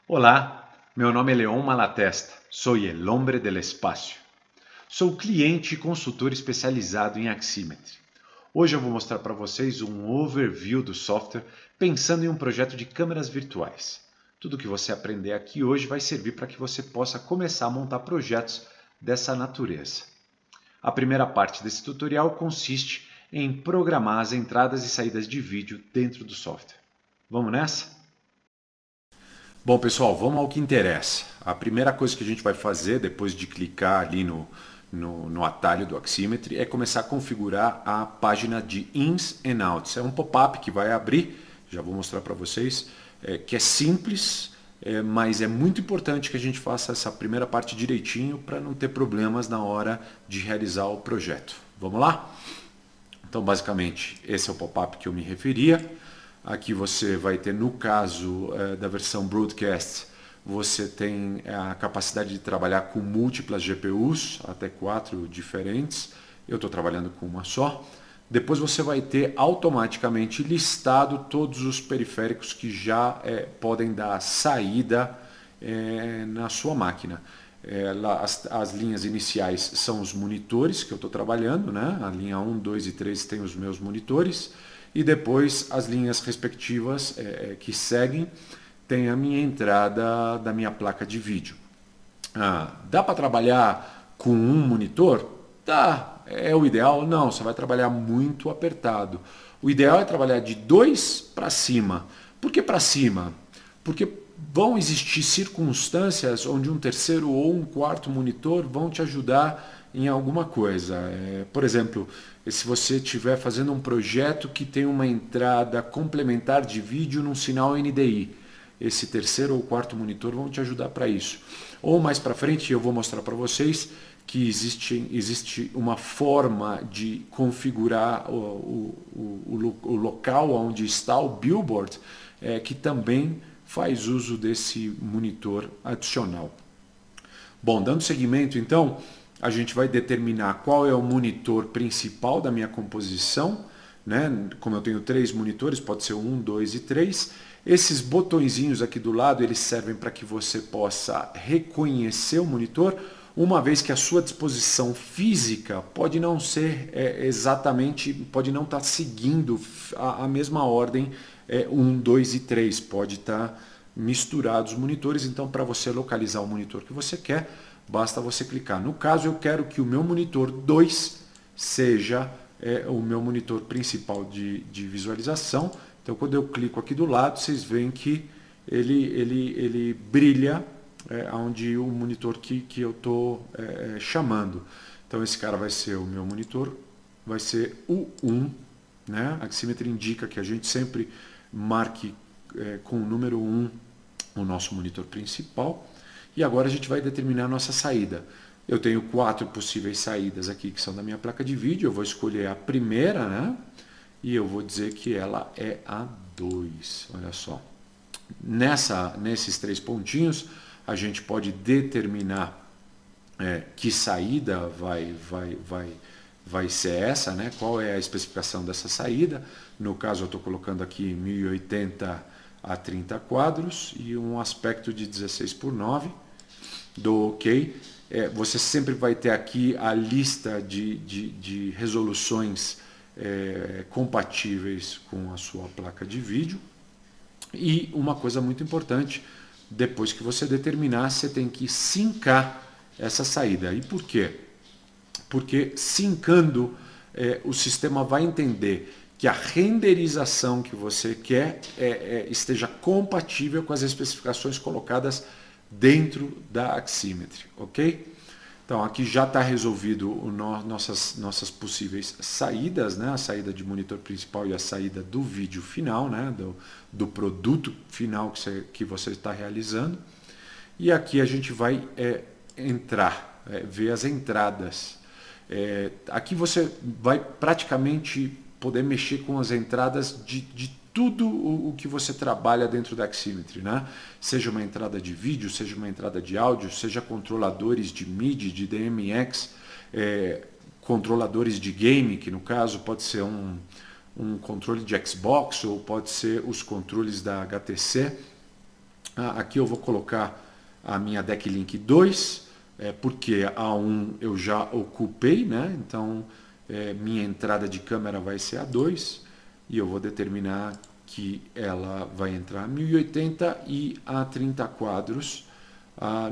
Olá, meu nome é Leon Malatesta, sou el hombre del espacio. Sou cliente e consultor especializado em Aximetry. Hoje eu vou mostrar para vocês um overview do software pensando em um projeto de câmeras virtuais. Tudo que você aprender aqui hoje vai servir para que você possa começar a montar projetos dessa natureza. A primeira parte desse tutorial consiste em programar as entradas e saídas de vídeo dentro do software. Vamos nessa? Bom, pessoal, vamos ao que interessa. A primeira coisa que a gente vai fazer depois de clicar ali no atalho do Aximetry é começar a configurar a página de Ins and Outs. É um pop-up que vai abrir, já vou mostrar para vocês, que é simples, mas é muito importante que a gente faça essa primeira parte direitinho para não ter problemas na hora de realizar o projeto. Vamos lá? Então, basicamente, esse é o pop-up que eu me referia. Aqui você vai ter, no caso da versão Broadcast, você tem a capacidade de trabalhar com múltiplas GPUs, até 4 diferentes. Eu estou trabalhando com uma só. Depois você vai ter automaticamente listado todos os periféricos que já podem dar saída na sua máquina. As linhas iniciais são os monitores que eu estou trabalhando, né? A linha 1, 2 e 3 tem os meus monitores. E depois as linhas respectivas que seguem tem a minha entrada da minha placa de vídeo. Dá para trabalhar com um monitor? Dá. É o ideal? Não, você vai trabalhar muito apertado. O ideal é trabalhar de 2 para cima. Por que para cima? Porque vão existir circunstâncias onde um terceiro ou um quarto monitor vão te ajudar em alguma coisa. Por exemplo, se você estiver fazendo um projeto que tem uma entrada complementar de vídeo num sinal NDI, esse terceiro ou quarto monitor vão te ajudar para isso. Ou mais para frente eu vou mostrar para vocês que existe uma forma de configurar o local onde está o billboard que também faz uso desse monitor adicional. Bom, dando seguimento então, a gente vai determinar qual é o monitor principal da minha composição, né? Como eu tenho 3 monitores, pode ser 1, 2 e 3. Esses botõezinhos aqui do lado, eles servem para que você possa reconhecer o monitor, uma vez que a sua disposição física pode não ser exatamente, pode não estar seguindo a mesma ordem 1, 2 e 3, pode estar misturados os monitores, então para você localizar o monitor que você quer, basta você clicar. No caso, eu quero que o meu monitor 2 seja o meu monitor principal de visualização. Então, quando eu clico aqui do lado, vocês veem que ele brilha onde o monitor que eu estou chamando. Então, esse cara vai ser o meu monitor, vai ser o 1. Né? A Aximetry indica que a gente sempre marque com o número 1 o nosso monitor principal. E agora a gente vai determinar a nossa saída. Eu tenho 4 possíveis saídas aqui que são da minha placa de vídeo. Eu vou escolher a primeira, né? E eu vou dizer que ela é a 2. Olha só. Nesses 3 pontinhos, a gente pode determinar que saída vai ser essa, né? Qual é a especificação dessa saída. No caso, eu estou colocando aqui 1080 a 30 quadros e um aspecto de 16:9. Do OK. Você sempre vai ter aqui a lista de resoluções compatíveis com a sua placa de vídeo. E uma coisa muito importante, depois que você determinar, você tem que sincar essa saída. E por quê? Porque sincando, o sistema vai entender que a renderização que você quer esteja compatível com as especificações colocadas dentro da Aximetry, ok? Então aqui já está resolvido nossas possíveis saídas, né? A saída de monitor principal e a saída do vídeo final, né? do produto final que você está realizando. E aqui a gente vai entrar, ver as entradas. Aqui você vai praticamente poder mexer com as entradas de tudo o que você trabalha dentro da Aximetry, né? Seja uma entrada de vídeo, seja uma entrada de áudio, seja controladores de MIDI, de DMX, controladores de game, que no caso pode ser um controle de Xbox ou pode ser os controles da HTC. Aqui eu vou colocar a minha Decklink 2, porque a 1 eu já ocupei, né? Então minha entrada de câmera vai ser a 2 e eu vou determinar que ela vai entrar a 1080 e a 30 quadros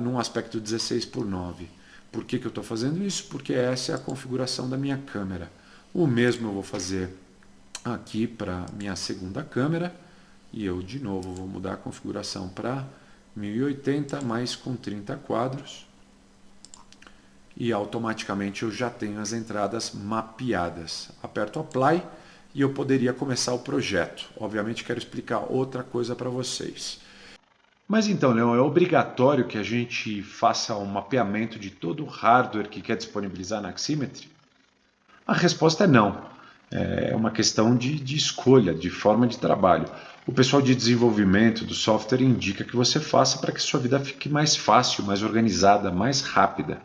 num aspecto 16:9. Por que eu estou fazendo isso? Porque essa é a configuração da minha câmera. O mesmo eu vou fazer aqui para minha segunda câmera e eu de novo vou mudar a configuração para 1080 mais com 30 quadros e automaticamente eu já tenho as entradas mapeadas. Aperto Apply e eu poderia começar o projeto. Obviamente quero explicar outra coisa para vocês. Mas então, Leão, é obrigatório que a gente faça um mapeamento de todo o hardware que quer disponibilizar na Aximetry? A resposta é não. É uma questão de escolha, de forma de trabalho. O pessoal de desenvolvimento do software indica que você faça para que sua vida fique mais fácil, mais organizada, mais rápida.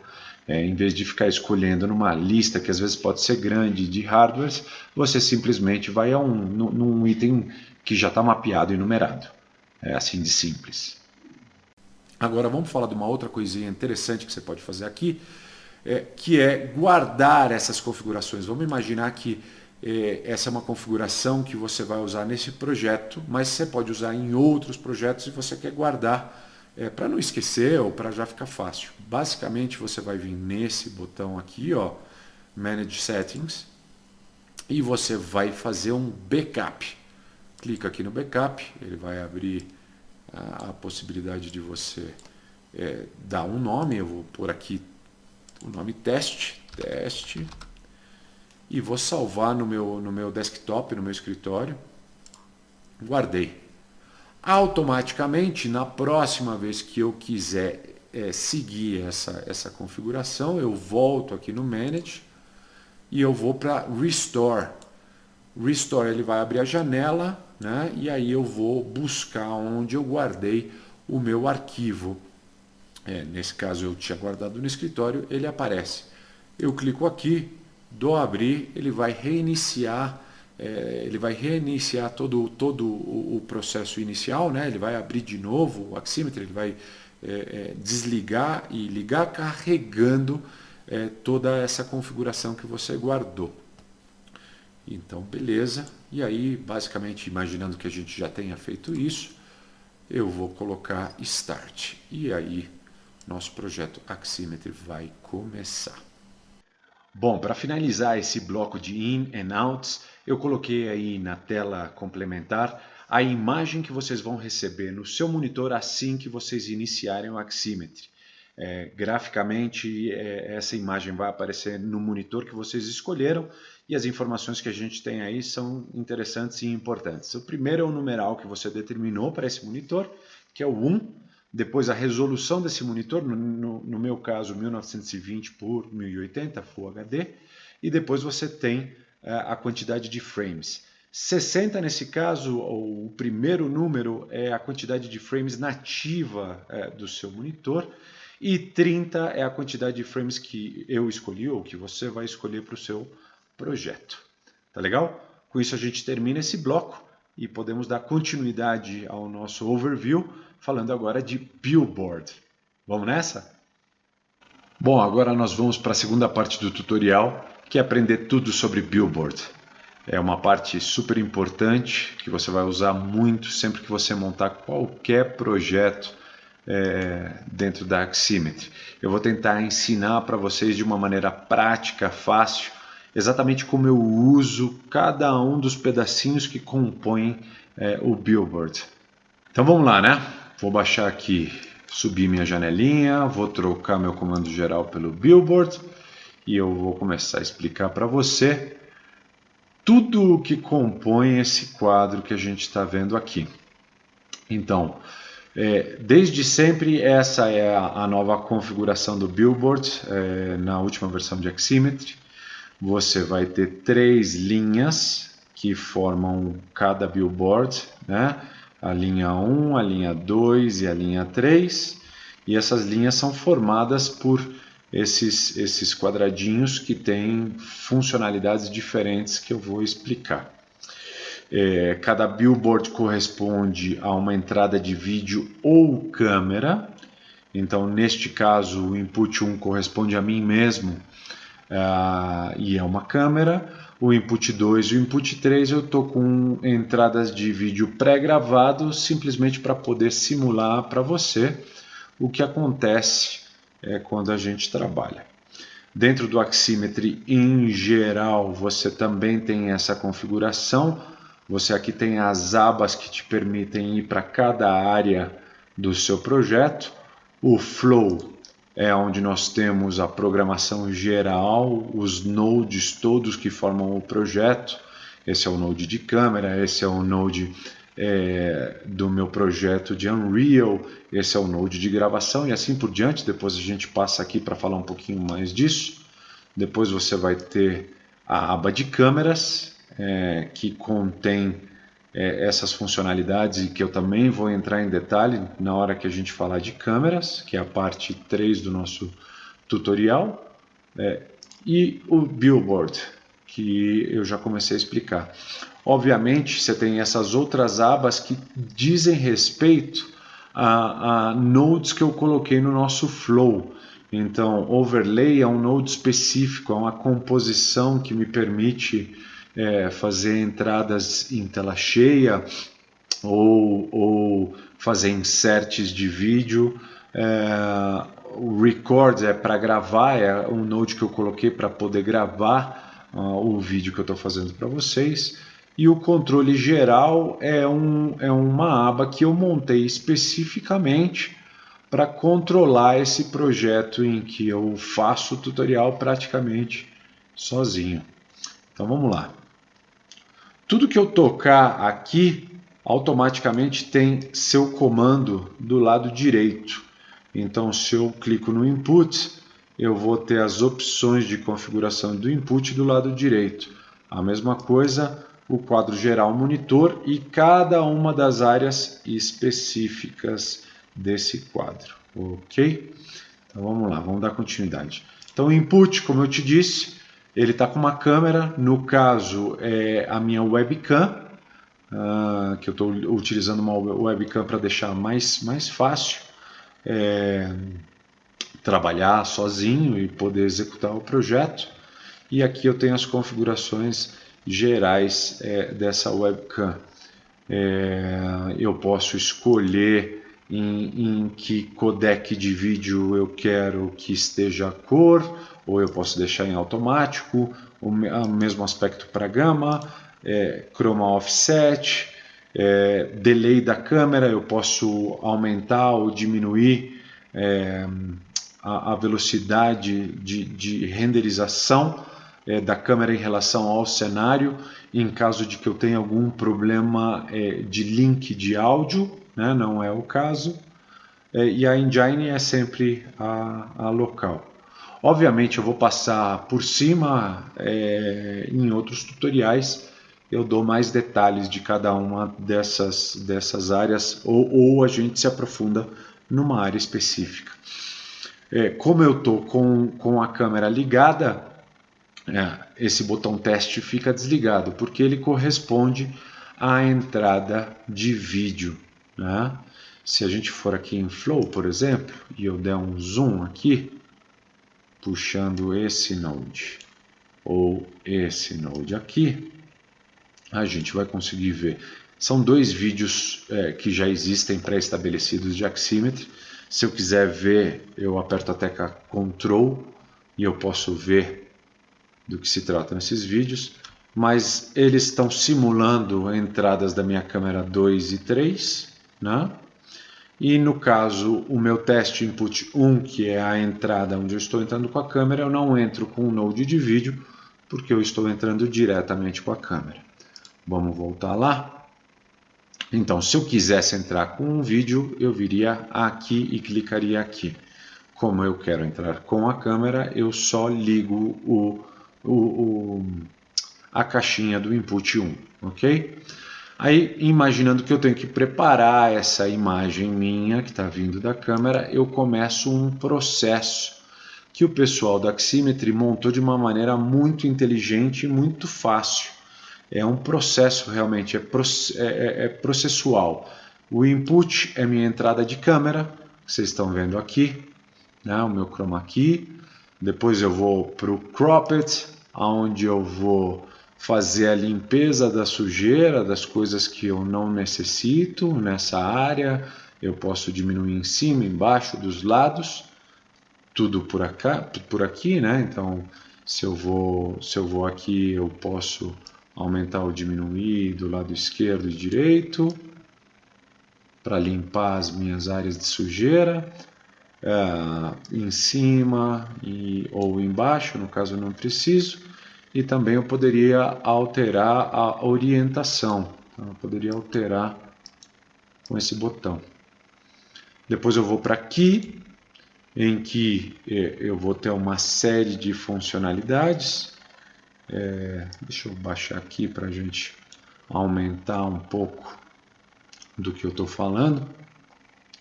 Em vez de ficar escolhendo numa lista que às vezes pode ser grande de hardwares, você simplesmente vai num item que já está mapeado e numerado. É assim de simples. Agora vamos falar de uma outra coisinha interessante que você pode fazer aqui, que é guardar essas configurações. Vamos imaginar que essa é uma configuração que você vai usar nesse projeto, mas você pode usar em outros projetos e você quer guardar para não esquecer ou para já ficar fácil. Basicamente você vai vir nesse botão aqui, ó, Manage Settings, e você vai fazer um backup. Clica aqui no backup, ele vai abrir a possibilidade de você dar um nome. Eu vou pôr aqui o nome teste, e vou salvar no meu desktop, no meu escritório. Guardei. Automaticamente, na próxima vez que eu quiser seguir essa configuração, eu volto aqui no Manage e eu vou para Restore. Restore, ele vai abrir a janela, né? E aí eu vou buscar onde eu guardei o meu arquivo. Nesse caso eu tinha guardado no escritório, ele aparece. Eu clico aqui, dou abrir, ele vai reiniciar, todo o processo inicial, né? Ele vai abrir de novo o Aximetry, ele vai desligar e ligar carregando toda essa configuração que você guardou. Então, beleza. E aí, basicamente, imaginando que a gente já tenha feito isso, eu vou colocar Start. E aí, nosso projeto Aximetry vai começar. Bom, para finalizar esse bloco de In and Outs, eu coloquei aí na tela complementar a imagem que vocês vão receber no seu monitor assim que vocês iniciarem o Aximetry. Graficamente, essa imagem vai aparecer no monitor que vocês escolheram e as informações que a gente tem aí são interessantes e importantes. O primeiro é o numeral que você determinou para esse monitor, que é o 1. Depois a resolução desse monitor, no meu caso 1920 por 1080 Full HD, e depois você tem a quantidade de frames. 60 nesse caso, o primeiro número é a quantidade de frames nativa do seu monitor, e 30 é a quantidade de frames que eu escolhi ou que você vai escolher para o seu projeto. Tá legal? Com isso a gente termina esse bloco e podemos dar continuidade ao nosso overview, falando agora de Billboard. Vamos nessa? Bom, agora nós vamos para a segunda parte do tutorial, que é aprender tudo sobre Billboard. É uma parte super importante que você vai usar muito sempre que você montar qualquer projeto dentro da Aximetry. Eu vou tentar ensinar para vocês de uma maneira prática, fácil, exatamente como eu uso cada um dos pedacinhos que compõem o Billboard. Então vamos lá, né? Vou baixar aqui, subir minha janelinha, vou trocar meu comando geral pelo Billboard e eu vou começar a explicar para você tudo o que compõe esse quadro que a gente está vendo aqui. Então, desde sempre essa é a nova configuração do Billboard na última versão de Aximetry. Você vai ter 3 linhas que formam cada Billboard, né? A linha 1, a linha 2 e a linha 3. E essas linhas são formadas por esses quadradinhos que têm funcionalidades diferentes que eu vou explicar. Cada billboard corresponde a uma entrada de vídeo ou câmera. Então, neste caso, o input 1 corresponde a mim mesmo e é uma câmera. O input 2 e o input 3 eu estou com entradas de vídeo pré-gravado, simplesmente para poder simular para você o que acontece quando a gente trabalha. Dentro do Aximetry, em geral, você também tem essa configuração. Você aqui tem as abas que te permitem ir para cada área do seu projeto. O Flow é onde nós temos a programação geral, os nodes todos que formam o projeto. Esse é o node de câmera, esse é o node do meu projeto de Unreal, esse é o node de gravação e assim por diante. Depois a gente passa aqui para falar um pouquinho mais disso. Depois você vai ter a aba de câmeras, que contém essas funcionalidades e que eu também vou entrar em detalhe na hora que a gente falar de câmeras, que é a parte 3 do nosso tutorial, e o Billboard, que eu já comecei a explicar. Obviamente, você tem essas outras abas que dizem respeito a nodes que eu coloquei no nosso Flow. Então, Overlay é um node específico, é uma composição que me permite fazer entradas em tela cheia ou fazer inserts de vídeo. O Record é para gravar, é um node que eu coloquei para poder gravar o vídeo que eu estou fazendo para vocês. E o controle geral é uma aba que eu montei especificamente para controlar esse projeto em que eu faço o tutorial praticamente sozinho. Então vamos lá. Tudo que eu tocar aqui, automaticamente tem seu comando do lado direito. Então, se eu clico no input, eu vou ter as opções de configuração do input do lado direito. A mesma coisa, o quadro geral monitor e cada uma das áreas específicas desse quadro. Ok? Então vamos lá, vamos dar continuidade. Então, o input, como eu te disse, ele está com uma câmera, no caso é a minha webcam, que eu estou utilizando uma webcam para deixar mais fácil trabalhar sozinho e poder executar o projeto. E aqui eu tenho as configurações gerais dessa webcam. Eu posso escolher em que codec de vídeo eu quero que esteja a cor, ou eu posso deixar em automático, o mesmo aspecto para gama, chroma offset, delay da câmera, eu posso aumentar ou diminuir a velocidade de renderização da câmera em relação ao cenário, em caso de que eu tenha algum problema de link de áudio, né? Não é o caso, e a engine é sempre a local. Obviamente eu vou passar por cima em outros tutoriais, eu dou mais detalhes de cada uma dessas áreas, ou a gente se aprofunda numa área específica. Como eu estou com a câmera ligada, esse botão teste fica desligado, porque ele corresponde à entrada de vídeo, né? Se a gente for aqui em Flow, por exemplo, e eu der um zoom aqui, puxando esse node ou esse node aqui, a gente vai conseguir ver. São dois vídeos que já existem pré-estabelecidos de Aximetry. Se eu quiser ver, eu aperto a tecla Ctrl e eu posso ver do que se trata nesses vídeos, mas eles estão simulando entradas da minha câmera 2 e 3, né? E no caso, o meu teste input 1, que é a entrada onde eu estou entrando com a câmera, eu não entro com o node de vídeo, porque eu estou entrando diretamente com a câmera. Vamos voltar lá. Então, se eu quisesse entrar com um vídeo, eu viria aqui e clicaria aqui. Como eu quero entrar com a câmera, eu só ligo a caixinha do input 1, ok? Aí, imaginando que eu tenho que preparar essa imagem minha que está vindo da câmera, eu começo um processo que o pessoal da Aximetry montou de uma maneira muito inteligente e muito fácil. é um processo realmente, é processual. O input é minha entrada de câmera, vocês estão vendo aqui, né, o meu chroma key. Depois eu vou para o cropped, onde eu vou fazer a limpeza da sujeira, das coisas que eu não necessito nessa área. Eu posso diminuir em cima, embaixo, dos lados, tudo por aqui, né? Então, se eu vou aqui, eu posso aumentar ou diminuir do lado esquerdo e direito para limpar as minhas áreas de sujeira. Em cima ou embaixo, no caso eu não preciso. E também eu poderia alterar a orientação. Então, eu poderia alterar com esse botão. Depois eu vou para aqui, em que eu vou ter uma série de funcionalidades. Deixa eu baixar aqui para a gente aumentar um pouco do que eu estou falando.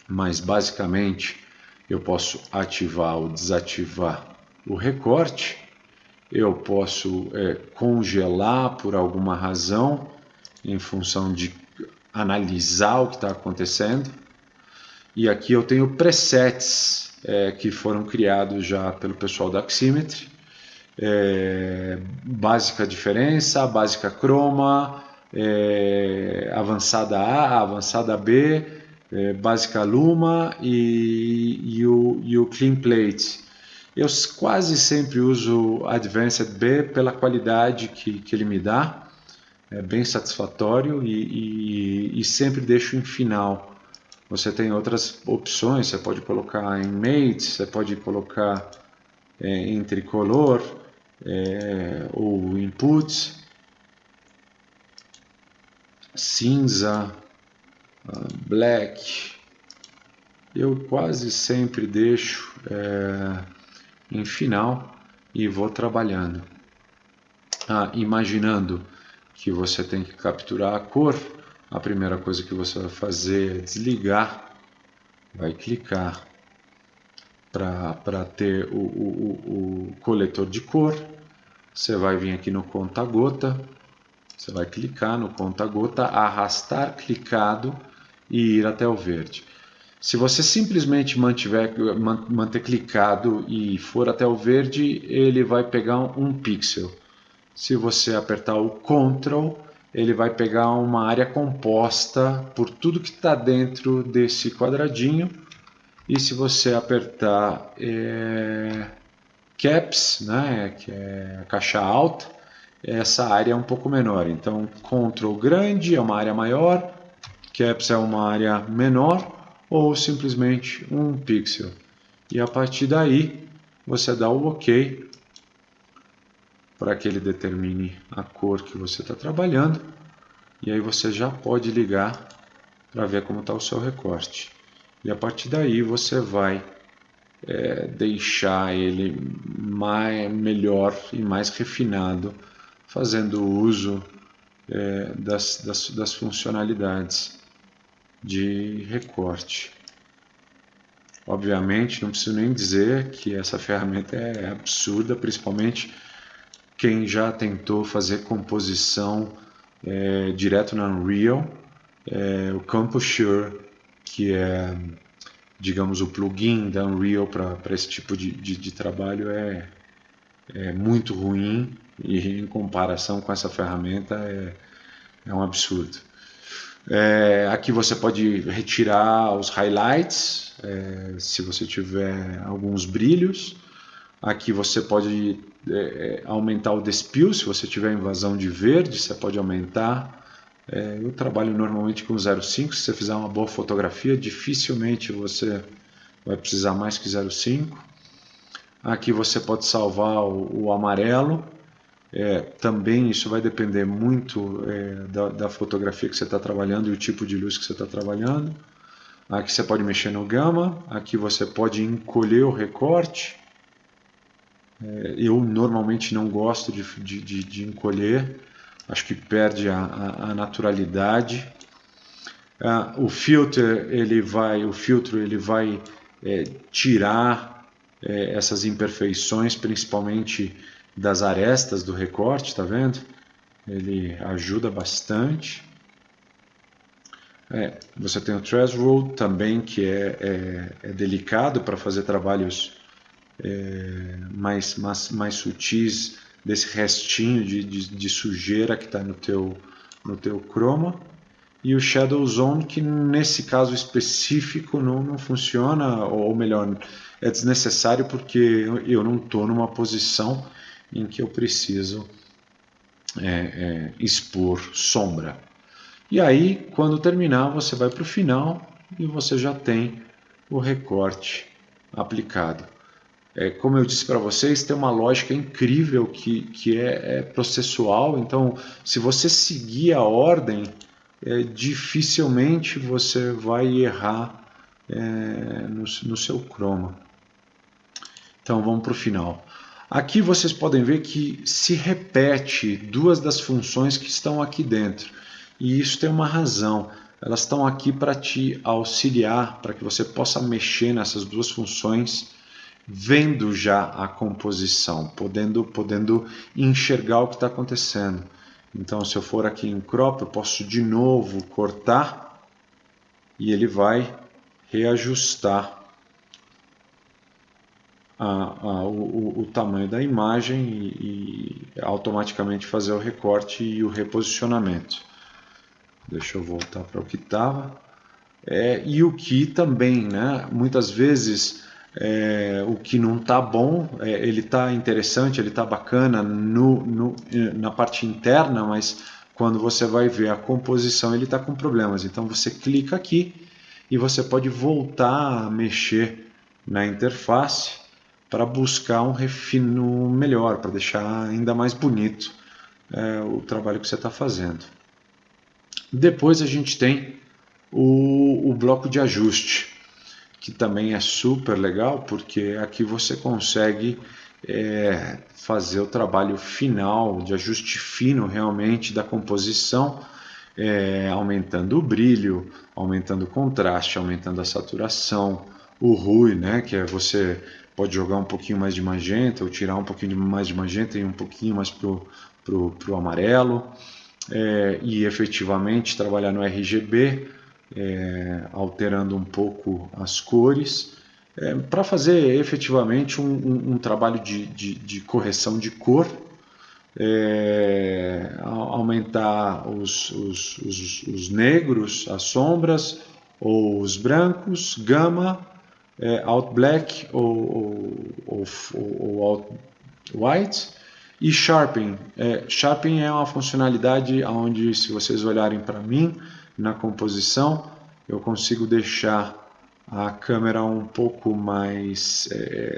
Mas basicamente eu posso ativar ou desativar o recorte. Eu posso congelar por alguma razão, em função de analisar o que está acontecendo. E aqui eu tenho presets que foram criados já pelo pessoal da Aximetry. Básica diferença, básica chroma, avançada A, avançada B, básica luma e o clean plate. Eu quase sempre uso Advanced B pela qualidade que ele me dá, é bem satisfatório e sempre deixo em final. Você tem outras opções, você pode colocar em Mate, você pode colocar em tricolor ou input, cinza, black. Eu quase sempre deixo em final e vou trabalhando. Imaginando que você tem que capturar a cor, a primeira coisa que você vai fazer é desligar, vai clicar para ter o coletor de cor. Você vai vir aqui no conta-gota, você vai clicar no conta-gota, arrastar clicado e ir até o verde. Se você simplesmente manter clicado e for até o verde, ele vai pegar um pixel. Se você apertar o Ctrl, ele vai pegar uma área composta por tudo que está dentro desse quadradinho. E se você apertar Caps, né, que é a caixa alta, essa área é um pouco menor. Então, Ctrl grande é uma área maior, Caps é uma área menor, ou simplesmente um pixel. E a partir daí, você dá o OK para que ele determine a cor que você está trabalhando. E aí você já pode ligar para ver como está o seu recorte. E a partir daí você vai deixar ele melhor e mais refinado, fazendo uso das funcionalidades de recorte. Obviamente, não preciso nem dizer que essa ferramenta é absurda, principalmente quem já tentou fazer composição direto na Unreal. O Composure, que é, digamos, o plugin da Unreal para esse tipo de trabalho, é muito ruim, e em comparação com essa ferramenta é um absurdo. Aqui você pode retirar os highlights, se você tiver alguns brilhos. Aqui você pode aumentar o despill, se você tiver invasão de verde, você pode aumentar. Eu trabalho normalmente com 0,5, se você fizer uma boa fotografia, dificilmente você vai precisar mais que 0,5. Aqui você pode salvar o amarelo. Também isso vai depender muito da fotografia que você está trabalhando e o tipo de luz que você está trabalhando. Aqui você pode mexer no gama, aqui você pode encolher o recorte. Eu normalmente não gosto de encolher, acho que perde a naturalidade. O filtro ele vai tirar essas imperfeições, principalmente das arestas do recorte, tá vendo? ele ajuda bastante. Você tem o threshold também, que é delicado para fazer trabalhos mais sutis desse restinho de sujeira que está no teu chroma. E o Shadow Zone, que nesse caso específico não funciona, ou melhor, é desnecessário porque eu não estou numa posição em que eu preciso expor sombra. E aí, quando terminar, você vai para o final e você já tem o recorte aplicado. Como eu disse para vocês, tem uma lógica incrível que é processual. Então, se você seguir a ordem, dificilmente você vai errar no seu chroma. Então, vamos para o final. Aqui vocês podem ver que se repete duas das funções que estão aqui dentro. E isso tem uma razão. Elas estão aqui para te auxiliar, para que você possa mexer nessas duas funções, vendo já a composição, podendo enxergar o que está acontecendo. Então, se eu for aqui em Crop, eu posso de novo cortar e ele vai reajustar o tamanho da imagem e automaticamente fazer o recorte e o reposicionamento. Deixa eu voltar para o que estava. E o que também, né? Muitas vezes o que não está bom, ele está interessante, ele está bacana na parte interna, mas quando você vai ver a composição, ele está com problemas. Então você clica aqui e você pode voltar a mexer na interface para buscar um refino melhor, para deixar ainda mais bonito o trabalho que você está fazendo. Depois a gente tem o bloco de ajuste, que também é super legal, porque aqui você consegue fazer o trabalho final, de ajuste fino realmente da composição, aumentando o brilho, aumentando o contraste, aumentando a saturação, o RUI, né, que você pode jogar um pouquinho mais de magenta, ou tirar um pouquinho mais de magenta e um pouquinho mais pro amarelo, e efetivamente trabalhar no RGB, alterando um pouco as cores, para fazer efetivamente um trabalho de correção de cor, aumentar os negros, as sombras, ou os brancos, gama, out black ou out white, e sharpening. Sharpening é uma funcionalidade onde, se vocês olharem para mim na composição, eu consigo deixar a câmera um pouco mais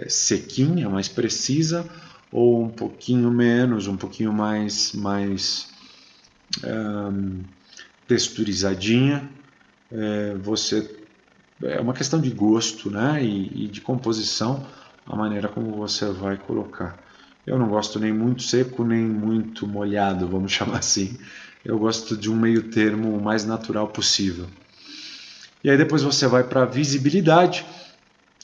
sequinha, mais precisa, ou um pouquinho menos, um pouquinho mais texturizadinha. É uma questão de gosto, né, e de composição, a maneira como você vai colocar. Eu não gosto nem muito seco, nem muito molhado, vamos chamar assim. Eu gosto de um meio termo o mais natural possível. E aí depois você vai para a visibilidade,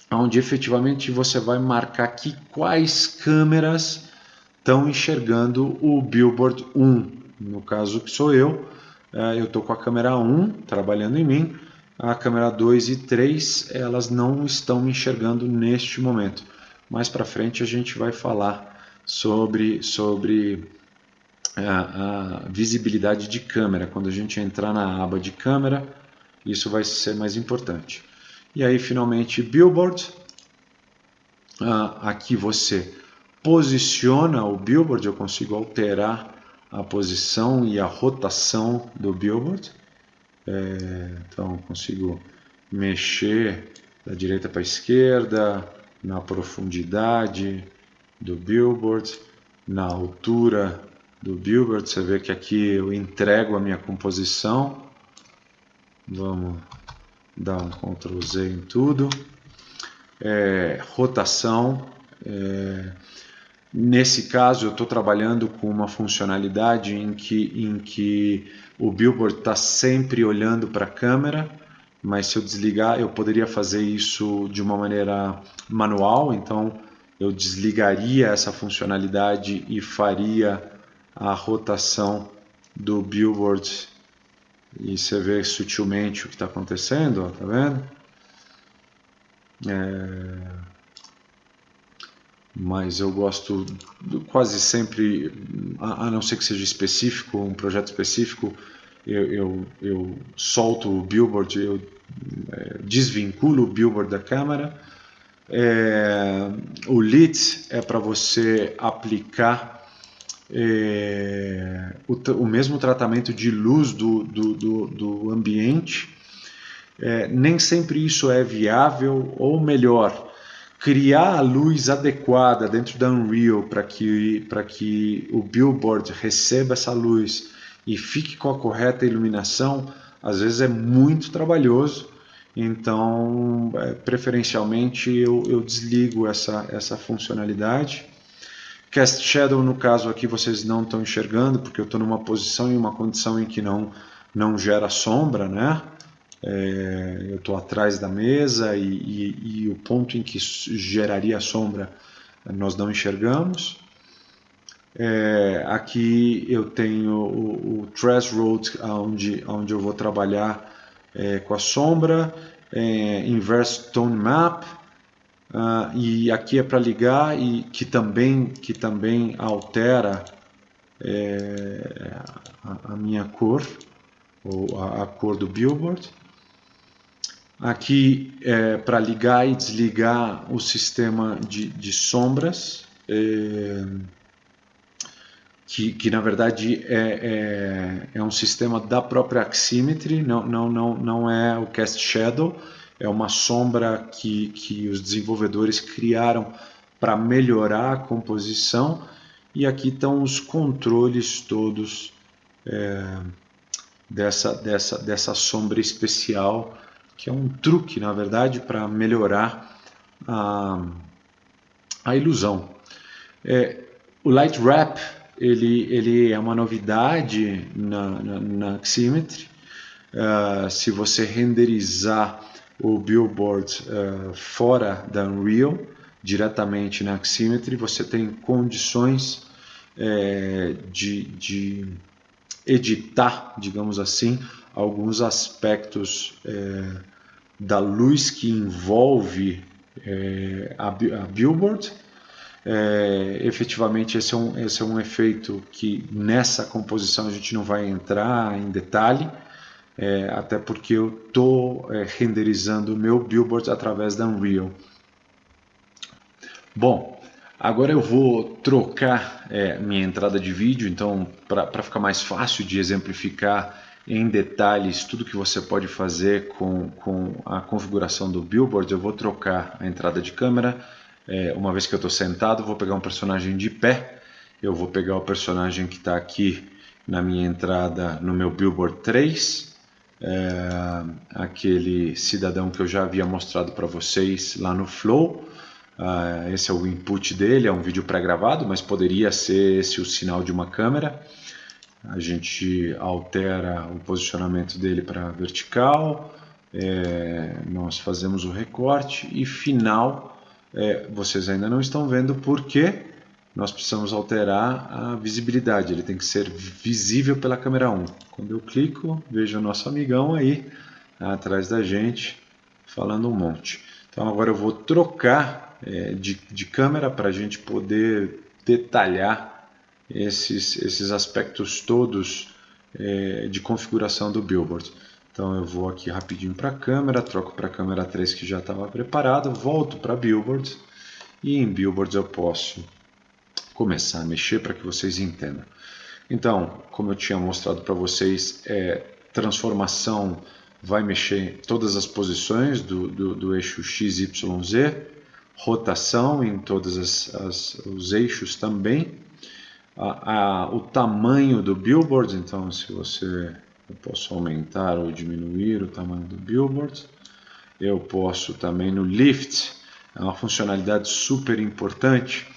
onde efetivamente você vai marcar aqui quais câmeras estão enxergando o Billboard 1. No caso que sou eu estou com a câmera 1 trabalhando em mim. A câmera 2 e 3, elas não estão me enxergando neste momento. Mais para frente a gente vai falar sobre a visibilidade de câmera. Quando a gente entrar na aba de câmera, isso vai ser mais importante. E aí, finalmente, Billboard. Aqui você posiciona o Billboard, eu consigo alterar a posição e a rotação do Billboard. Então, consigo mexer da direita para a esquerda, na profundidade do Billboard, na altura do Billboard. Você vê que aqui eu entrego a minha composição. Vamos dar um Ctrl Z em tudo. Rotação. Nesse caso, eu estou trabalhando com uma funcionalidade em que o Billboard está sempre olhando para a câmera, mas se eu desligar, eu poderia fazer isso de uma maneira manual. Então, eu desligaria essa funcionalidade e faria a rotação do billboard e você vê sutilmente o que está acontecendo, ó, tá vendo? Mas eu gosto quase sempre, a não ser que seja específico, um projeto específico, eu solto o billboard, eu desvinculo o billboard da câmera. O lit é para você aplicar o mesmo tratamento de luz do ambiente. Nem sempre isso é viável, ou melhor, criar a luz adequada dentro da Unreal para que o billboard receba essa luz e fique com a correta iluminação, às vezes é muito trabalhoso. Então, preferencialmente, eu desligo essa funcionalidade. Cast Shadow, no caso aqui, vocês não estão enxergando, porque eu estou numa posição e uma condição em que não gera sombra, né? Eu estou atrás da mesa e o ponto em que geraria sombra nós não enxergamos. Aqui eu tenho o Threshold, onde eu vou trabalhar com a sombra, Inverse Tone Map, e aqui é para ligar e que também altera a minha cor, ou a cor do billboard. Aqui é para ligar e desligar o sistema de sombras, que na verdade é um sistema da própria Aximetry, não é o Cast Shadow, é uma sombra que os desenvolvedores criaram para melhorar a composição. E aqui estão os controles todos dessa sombra especial, que é um truque, na verdade, para melhorar a ilusão. O Light Wrap ele é uma novidade na Aximetry. Se você renderizar o billboard fora da Unreal, diretamente na Aximetry, você tem condições de editar, digamos assim, alguns aspectos da luz que envolve a billboard. Efetivamente esse é um efeito que nessa composição a gente não vai entrar em detalhe, até porque eu estou renderizando o meu billboard através da Unreal. Bom, agora eu vou trocar minha entrada de vídeo, então para ficar mais fácil de exemplificar em detalhes tudo que você pode fazer com a configuração do billboard, eu vou trocar a entrada de câmera. Uma vez que eu estou sentado, vou pegar um personagem de pé, eu vou pegar o personagem que está aqui na minha entrada no meu billboard 3, aquele cidadão que eu já havia mostrado para vocês lá no Flow. Esse é o input dele, é um vídeo pré-gravado, mas poderia ser esse o sinal de uma câmera. A gente altera o posicionamento dele para vertical, nós fazemos o recorte e final. Vocês ainda não estão vendo porque nós precisamos alterar a visibilidade, ele tem que ser visível pela câmera 1. Quando eu clico, vejo o nosso amigão aí atrás da gente falando um monte. Então agora eu vou trocar de câmera para a gente poder detalhar esses aspectos todos de configuração do billboard. Então eu vou aqui rapidinho para a câmera, troco para a câmera 3 que já estava preparado, volto para billboards e em billboards eu posso começar a mexer para que vocês entendam. Então, como eu tinha mostrado para vocês, transformação vai mexer em todas as posições do eixo XYZ, rotação em todos os eixos também, o tamanho do billboard, então se eu posso aumentar ou diminuir o tamanho do billboard. Eu posso também no lift, é uma funcionalidade super importante,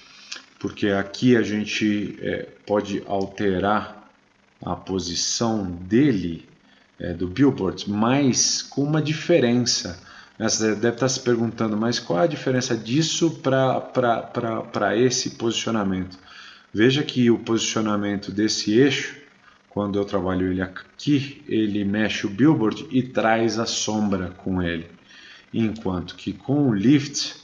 porque aqui a gente pode alterar a posição dele, do billboard, mas com uma diferença. Você deve estar se perguntando, mas qual é a diferença disso para esse posicionamento? Veja que o posicionamento desse eixo, quando eu trabalho ele aqui, ele mexe o billboard e traz a sombra com ele. Enquanto que com o lift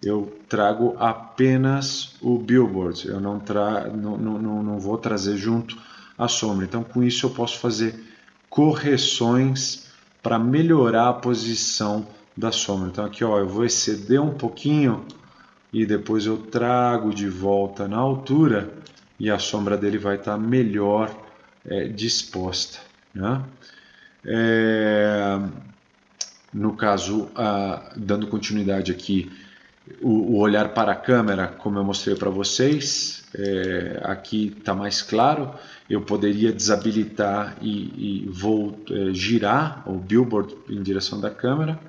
eu trago apenas o billboard, eu não vou trazer junto a sombra. Então com isso eu posso fazer correções para melhorar a posição da sombra. Então aqui ó, eu vou exceder um pouquinho e depois eu trago de volta na altura e a sombra dele vai estar melhor disposta, né? No caso, dando continuidade aqui, o olhar para a câmera, como eu mostrei para vocês, aqui está mais claro. Eu poderia desabilitar e girar o billboard em direção da câmera,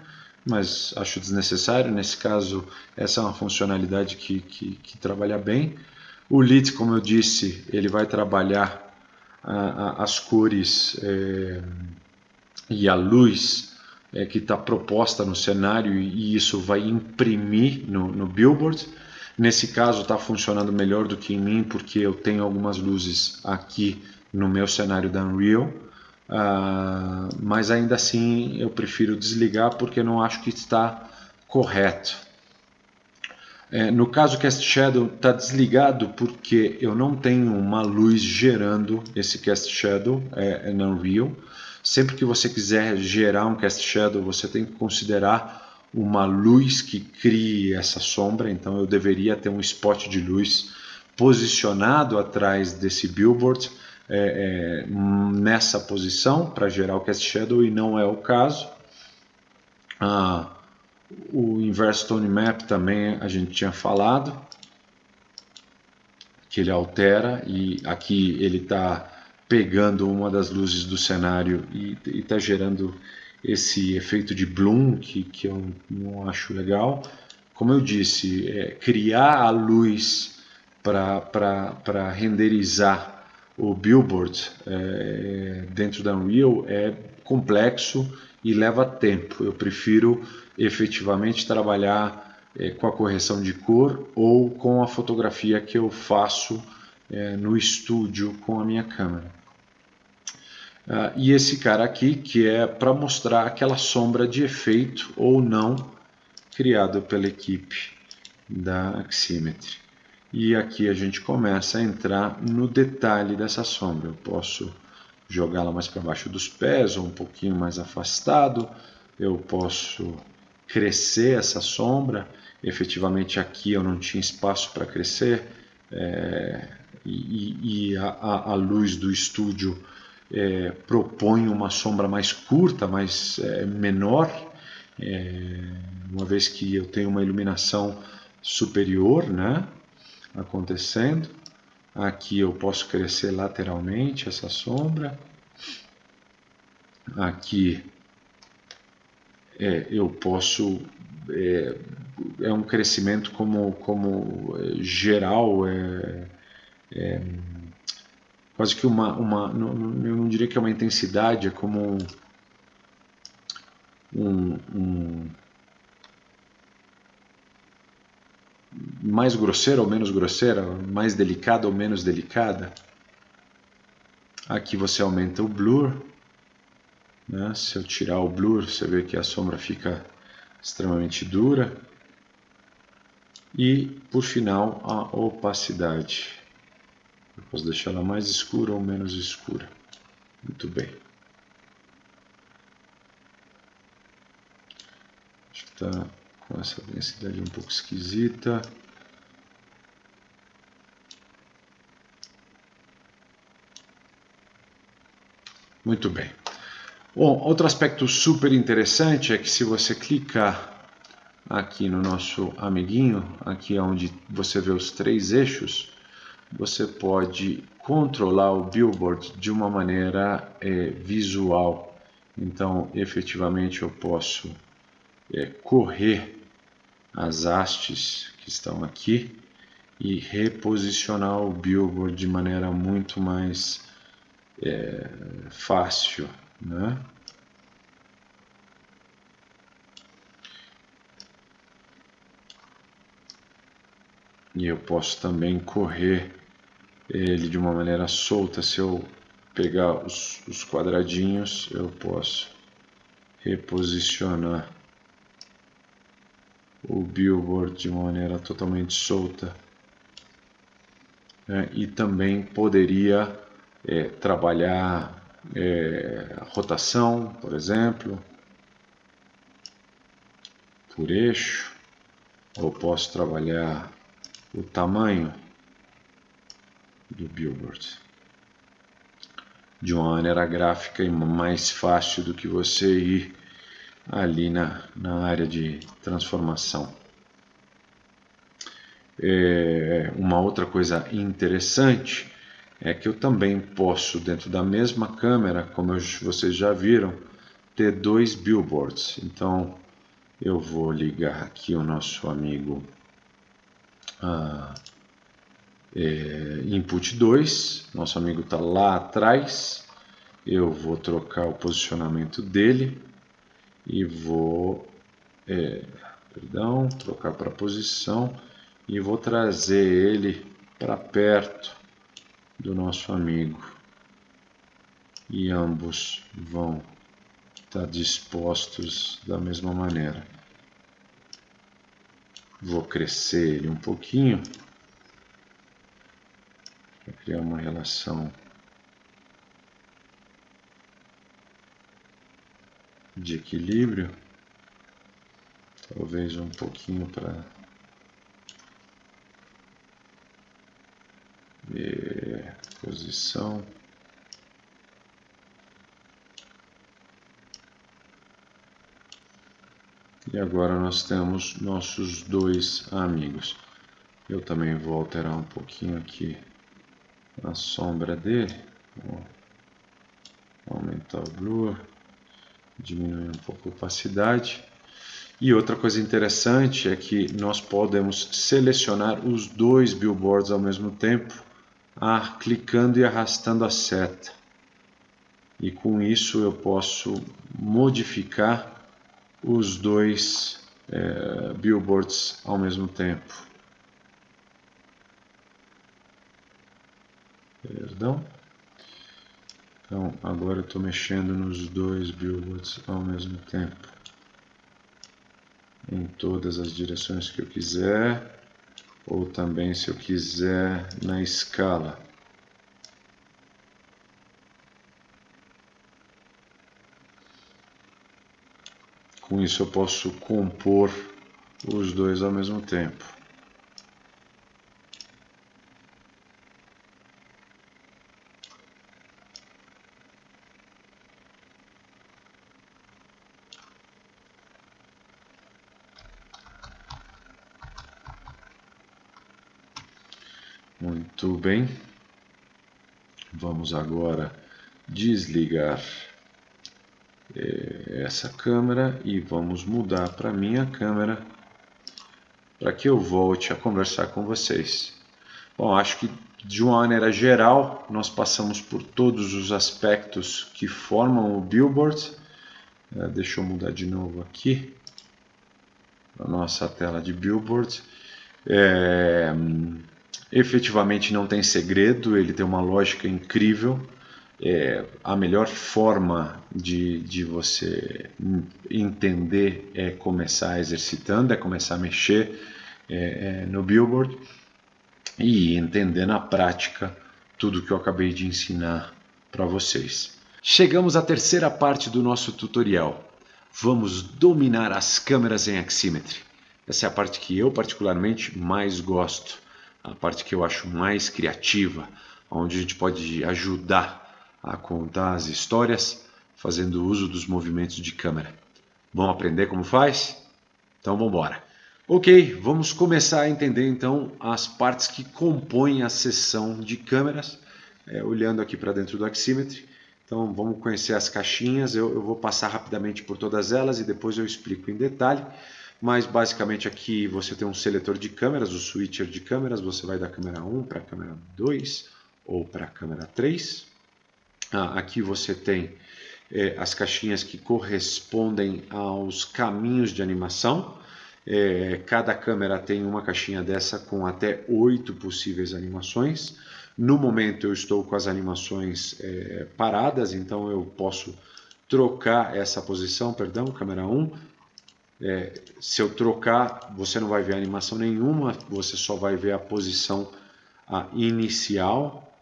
mas acho desnecessário. Nesse caso, essa é uma funcionalidade que trabalha bem. O Lit, como eu disse, ele vai trabalhar as cores e a luz que está proposta no cenário, e isso vai imprimir no billboard. Nesse caso está funcionando melhor do que em mim, porque eu tenho algumas luzes aqui no meu cenário da Unreal, mas ainda assim eu prefiro desligar porque não acho que está correto. No caso, o Cast Shadow está desligado porque eu não tenho uma luz gerando esse Cast Shadow na Unreal. Sempre que você quiser gerar um Cast Shadow, você tem que considerar uma luz que crie essa sombra. Então eu deveria ter um spot de luz posicionado atrás desse billboard nessa posição para gerar o Cast Shadow, e não é o caso. O Inverse Tone Map também a gente tinha falado que ele altera, e aqui ele está pegando uma das luzes do cenário e está gerando esse efeito de bloom que eu não acho legal. Como eu disse, criar a luz para renderizar o billboard dentro da Unreal é complexo e leva tempo. Eu prefiro efetivamente trabalhar com a correção de cor ou com a fotografia que eu faço no estúdio com a minha câmera. E esse cara aqui, que é para mostrar aquela sombra de efeito ou não criado pela equipe da Aximetry. E aqui a gente começa a entrar no detalhe dessa sombra. Eu posso jogá-la mais para baixo dos pés ou um pouquinho mais afastado. Eu posso crescer essa sombra. Efetivamente aqui eu não tinha espaço para crescer, e a luz do estúdio propõe uma sombra mais curta, mais menor, uma vez que eu tenho uma iluminação superior, né, acontecendo. Aqui eu posso crescer lateralmente essa sombra. Aqui eu posso um crescimento como geral, quase que eu não diria que é uma intensidade, é como mais grosseira ou menos grosseira, mais delicada ou menos delicada. Aqui você aumenta o blur, né? Se eu tirar o blur, você vê que a sombra fica extremamente dura. E, por final, a opacidade. Eu posso deixar ela mais escura ou menos escura. Muito bem. Acho que está com essa densidade um pouco esquisita. Muito bem. Bom, outro aspecto super interessante é que se você clicar aqui no nosso amiguinho, aqui onde você vê os 3 eixos, você pode controlar o billboard de uma maneira visual. Então, efetivamente, eu posso correr as hastes que estão aqui e reposicionar o billboard de maneira muito mais fácil, né? E eu posso também correr ele de uma maneira solta. Se eu pegar os quadradinhos, eu posso reposicionar o billboard de uma maneira totalmente solta, né? E também poderia trabalhar rotação, por exemplo, por eixo, ou posso trabalhar o tamanho do billboard de uma maneira gráfica e mais fácil do que você ir ali na área de transformação. Uma outra coisa interessante é que eu também posso, dentro da mesma câmera, como vocês já viram, ter dois billboards. Então eu vou ligar aqui o nosso amigo input 2, nosso amigo está lá atrás. Eu vou trocar o posicionamento dele e vou trocar para posição e vou trazer ele para perto do nosso amigo, e ambos vão estar dispostos da mesma maneira. Vou crescer ele um pouquinho para criar uma relação de equilíbrio, talvez um pouquinho para posição. E agora nós temos nossos dois amigos. Eu também vou alterar um pouquinho aqui a sombra dele. Vou aumentar o blur, diminuir um pouco a opacidade. E outra coisa interessante é que nós podemos selecionar os dois billboards ao mesmo tempo, clicando e arrastando a seta. E com isso eu posso modificar os dois billboards ao mesmo tempo. Perdão. Então agora eu estou mexendo nos dois billboards ao mesmo tempo, em todas as direções que eu quiser, ou também, se eu quiser, na escala. Com isso eu posso compor os dois ao mesmo tempo. Muito bem. Vamos agora desligar essa câmera e vamos mudar para a minha câmera para que eu volte a conversar com vocês. Bom, acho que de uma maneira geral nós passamos por todos os aspectos que formam o billboard. Deixa eu mudar de novo aqui a nossa tela de billboard. Efetivamente não tem segredo, ele tem uma lógica incrível. A melhor forma de você entender é começar exercitando, é começar a mexer no billboard e entender na prática tudo que eu acabei de ensinar para vocês. Chegamos à terceira parte do nosso tutorial. Vamos dominar as câmeras em Aximetry. Essa é a parte que eu particularmente mais gosto, a parte que eu acho mais criativa, onde a gente pode ajudar a contar as histórias fazendo uso dos movimentos de câmera. Vamos aprender como faz? Então vamos embora. Ok, vamos começar a entender então as partes que compõem a seção de câmeras, olhando aqui para dentro do Aximetry. Então vamos conhecer as caixinhas, eu vou passar rapidamente por todas elas e depois eu explico em detalhe. Mas basicamente aqui você tem um seletor de câmeras, o switcher de câmeras, você vai da câmera 1 para a câmera 2 ou para a câmera 3. Aqui você tem as caixinhas que correspondem aos caminhos de animação. Cada câmera tem uma caixinha dessa com até 8 possíveis animações. No momento eu estou com as animações paradas, então eu posso trocar essa posição, perdão, câmera 1. Se eu trocar, você não vai ver animação nenhuma, você só vai ver a posição inicial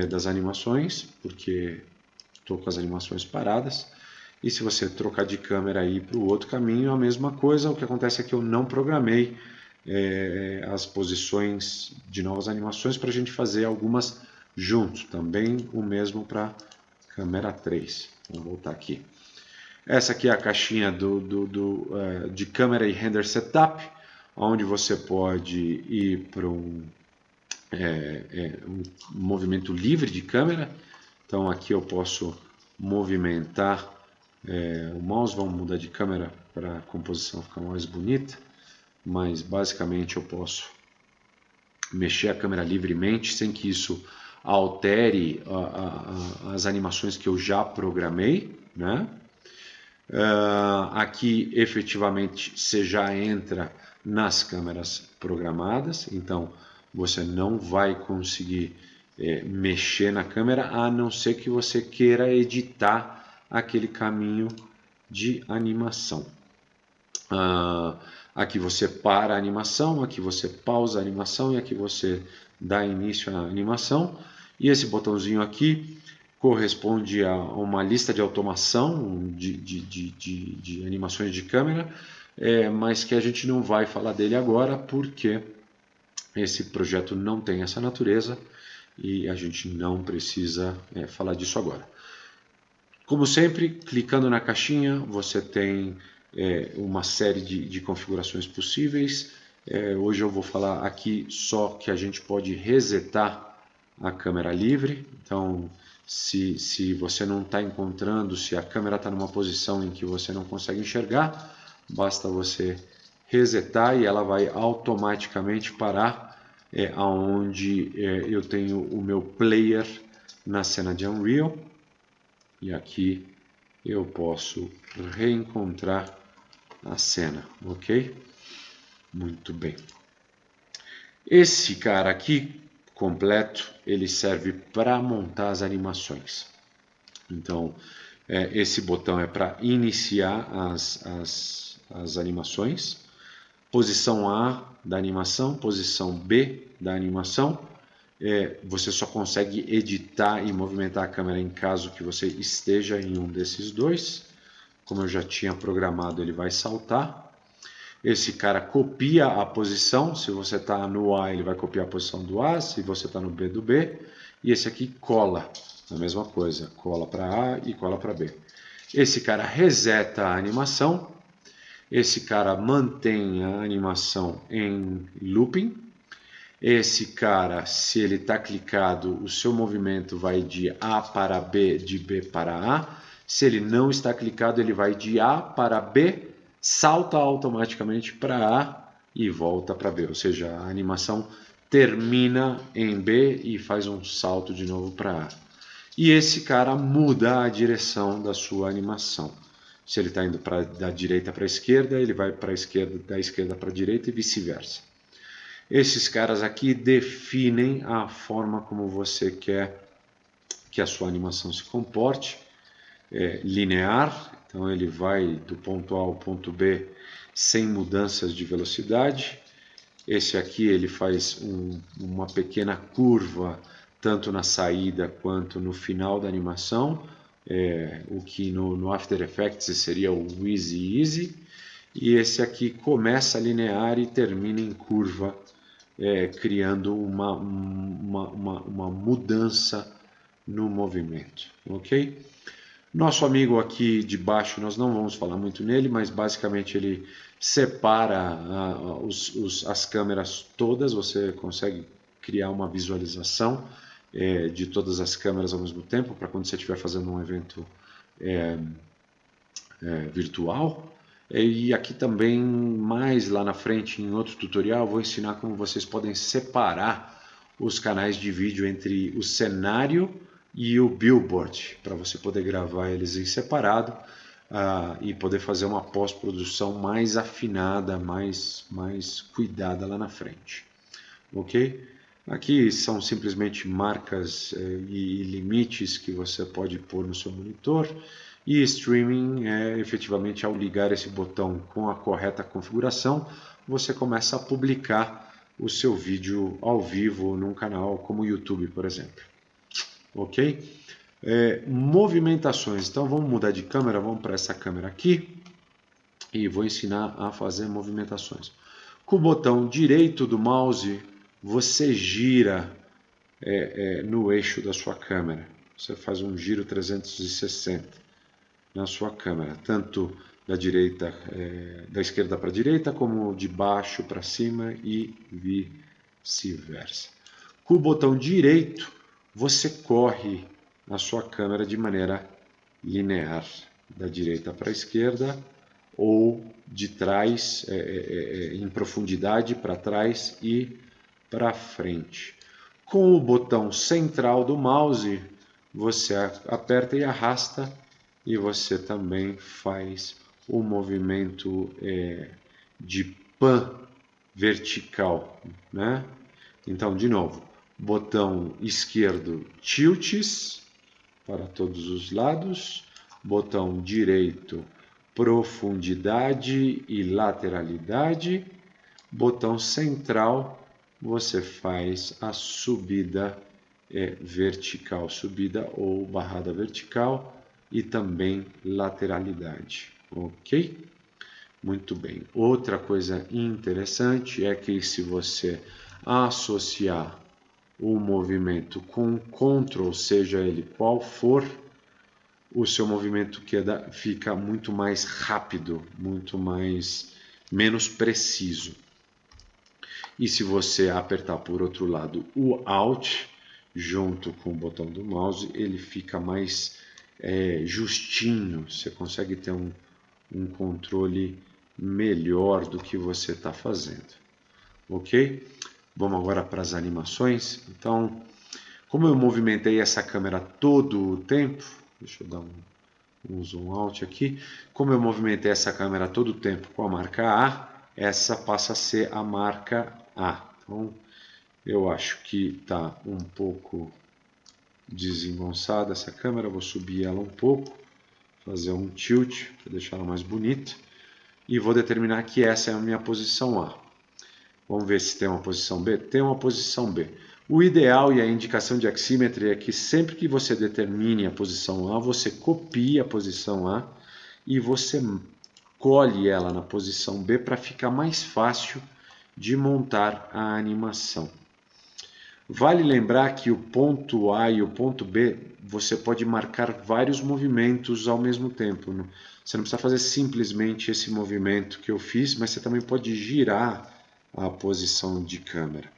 das animações, porque estou com as animações paradas. E se você trocar de câmera e ir para o outro caminho, a mesma coisa. O que acontece é que eu não programei as posições de novas animações para a gente fazer algumas juntos. Também o mesmo para câmera 3. Vamos voltar aqui. Essa aqui é a caixinha de câmera e render setup, onde você pode ir para um movimento livre de câmera. Então aqui eu posso movimentar o mouse, vamos mudar de câmera para a composição ficar mais bonita, mas basicamente eu posso mexer a câmera livremente sem que isso altere as animações que eu já programei, né? Aqui efetivamente você já entra nas câmeras programadas, então você não vai conseguir mexer na câmera a não ser que você queira editar aquele caminho de animação. Aqui você para a animação, aqui você pausa a animação e aqui você dá início à animação. E esse botãozinho aqui corresponde a uma lista de automação de animações de câmera, mas que a gente não vai falar dele agora porque esse projeto não tem essa natureza e a gente não precisa falar disso agora. Como sempre, clicando na caixinha, você tem uma série de configurações possíveis. Hoje eu vou falar aqui só que a gente pode resetar a câmera livre. Então, se você não está encontrando, se a câmera está numa posição em que você não consegue enxergar, basta você resetar e ela vai automaticamente parar aonde eu tenho o meu player na cena de Unreal. E aqui eu posso reencontrar a cena, ok? Muito bem. Esse cara aqui, completo, ele serve para montar as animações. Então, esse botão é para iniciar as animações. Posição A da animação, posição B da animação. Você só consegue editar e movimentar a câmera em caso que você esteja em um desses dois. Como eu já tinha programado, ele vai saltar. Esse cara copia a posição. Se você está no A, ele vai copiar a posição do A. Se você está no B, do B. E esse aqui cola. A mesma coisa. Cola para A e cola para B. Esse cara reseta a animação. Esse cara mantém a animação em looping. Esse cara, se ele está clicado, o seu movimento vai de A para B, de B para A. Se ele não está clicado, ele vai de A para B, salta automaticamente para A e volta para B. Ou seja, a animação termina em B e faz um salto de novo para A. E esse cara muda a direção da sua animação. Se ele está indo da direita para a esquerda, ele vai para a esquerda, da esquerda para a direita e vice-versa. Esses caras aqui definem a forma como você quer que a sua animação se comporte. Linear, então ele vai do ponto A ao ponto B sem mudanças de velocidade. Esse aqui ele faz uma pequena curva tanto na saída quanto no final da animação, o que no After Effects seria o Easy Easy. E esse aqui começa linear e termina em curva, criando uma mudança no movimento, ok? Nosso amigo aqui de baixo, nós não vamos falar muito nele, mas basicamente ele separa as câmeras todas, você consegue criar uma visualização de todas as câmeras ao mesmo tempo, para quando você estiver fazendo um evento virtual. E aqui também, mais lá na frente, em outro tutorial, vou ensinar como vocês podem separar os canais de vídeo entre o cenário e o billboard, para você poder gravar eles em separado e poder fazer uma pós-produção mais afinada, mais cuidada lá na frente. Ok? Aqui são simplesmente marcas e limites que você pode pôr no seu monitor. E streaming é efetivamente ao ligar esse botão com a correta configuração, você começa a publicar o seu vídeo ao vivo num canal como o YouTube, por exemplo. Ok? Movimentações. Então vamos mudar de câmera, vamos para essa câmera aqui e vou ensinar a fazer movimentações. Com o botão direito do mouse, você gira no eixo da sua câmera. Você faz um giro 360 na sua câmera, tanto da esquerda para a direita, como de baixo para cima e vice-versa. Com o botão direito, você corre a sua câmera de maneira linear, da direita para a esquerda ou de trás, em profundidade para trás e para frente. Com o botão central do mouse, você aperta e arrasta e você também faz o movimento de pan vertical, né? Então, de novo, botão esquerdo tilts para todos os lados, botão direito profundidade e lateralidade, botão central você faz a subida vertical, subida ou barrada vertical e também lateralidade, ok? Muito bem. Outra coisa interessante é que se você associar o movimento com Ctrl, seja ele qual for, o seu movimento fica muito mais rápido, menos preciso. E se você apertar por outro lado o Alt, junto com o botão do mouse, ele fica mais justinho. Você consegue ter um controle melhor do que você está fazendo. Ok? Vamos agora para as animações. Então, como eu movimentei essa câmera todo o tempo, deixa eu dar um zoom out aqui. Como eu movimentei essa câmera todo o tempo com a marca A, essa passa a ser a marca A. Então, eu acho que está um pouco desengonçada essa câmera. Vou subir ela um pouco, fazer um tilt para deixar ela mais bonita. E vou determinar que essa é a minha posição A. Vamos ver se tem uma posição B. Tem uma posição B. O ideal e a indicação de Aximetry é que sempre que você determine a posição A, você copie a posição A e você colhe ela na posição B para ficar mais fácil de montar a animação. Vale lembrar que o ponto A e o ponto B, você pode marcar vários movimentos ao mesmo tempo. Você não precisa fazer simplesmente esse movimento que eu fiz, mas você também pode girar a posição de câmera.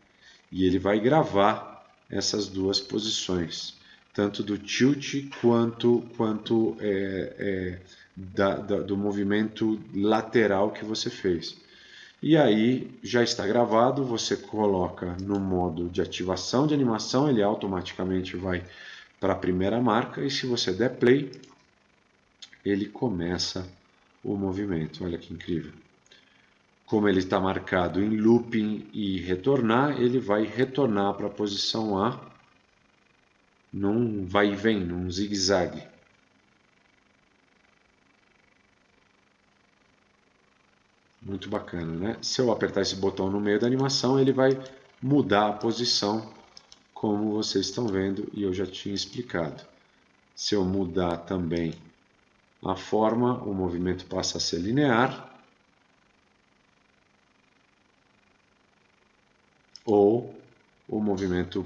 E ele vai gravar essas duas posições, tanto do tilt quanto do movimento lateral que você fez. E aí já está gravado, você coloca no modo de ativação de animação, ele automaticamente vai para a primeira marca e se você der play, ele começa o movimento. Olha que incrível. Como ele está marcado em looping e retornar, ele vai retornar para a posição A num vai e vem, num zigue-zague. Muito bacana, né? Se eu apertar esse botão no meio da animação, ele vai mudar a posição, como vocês estão vendo e eu já tinha explicado. Se eu mudar também a forma, o movimento passa a ser linear. Ou o movimento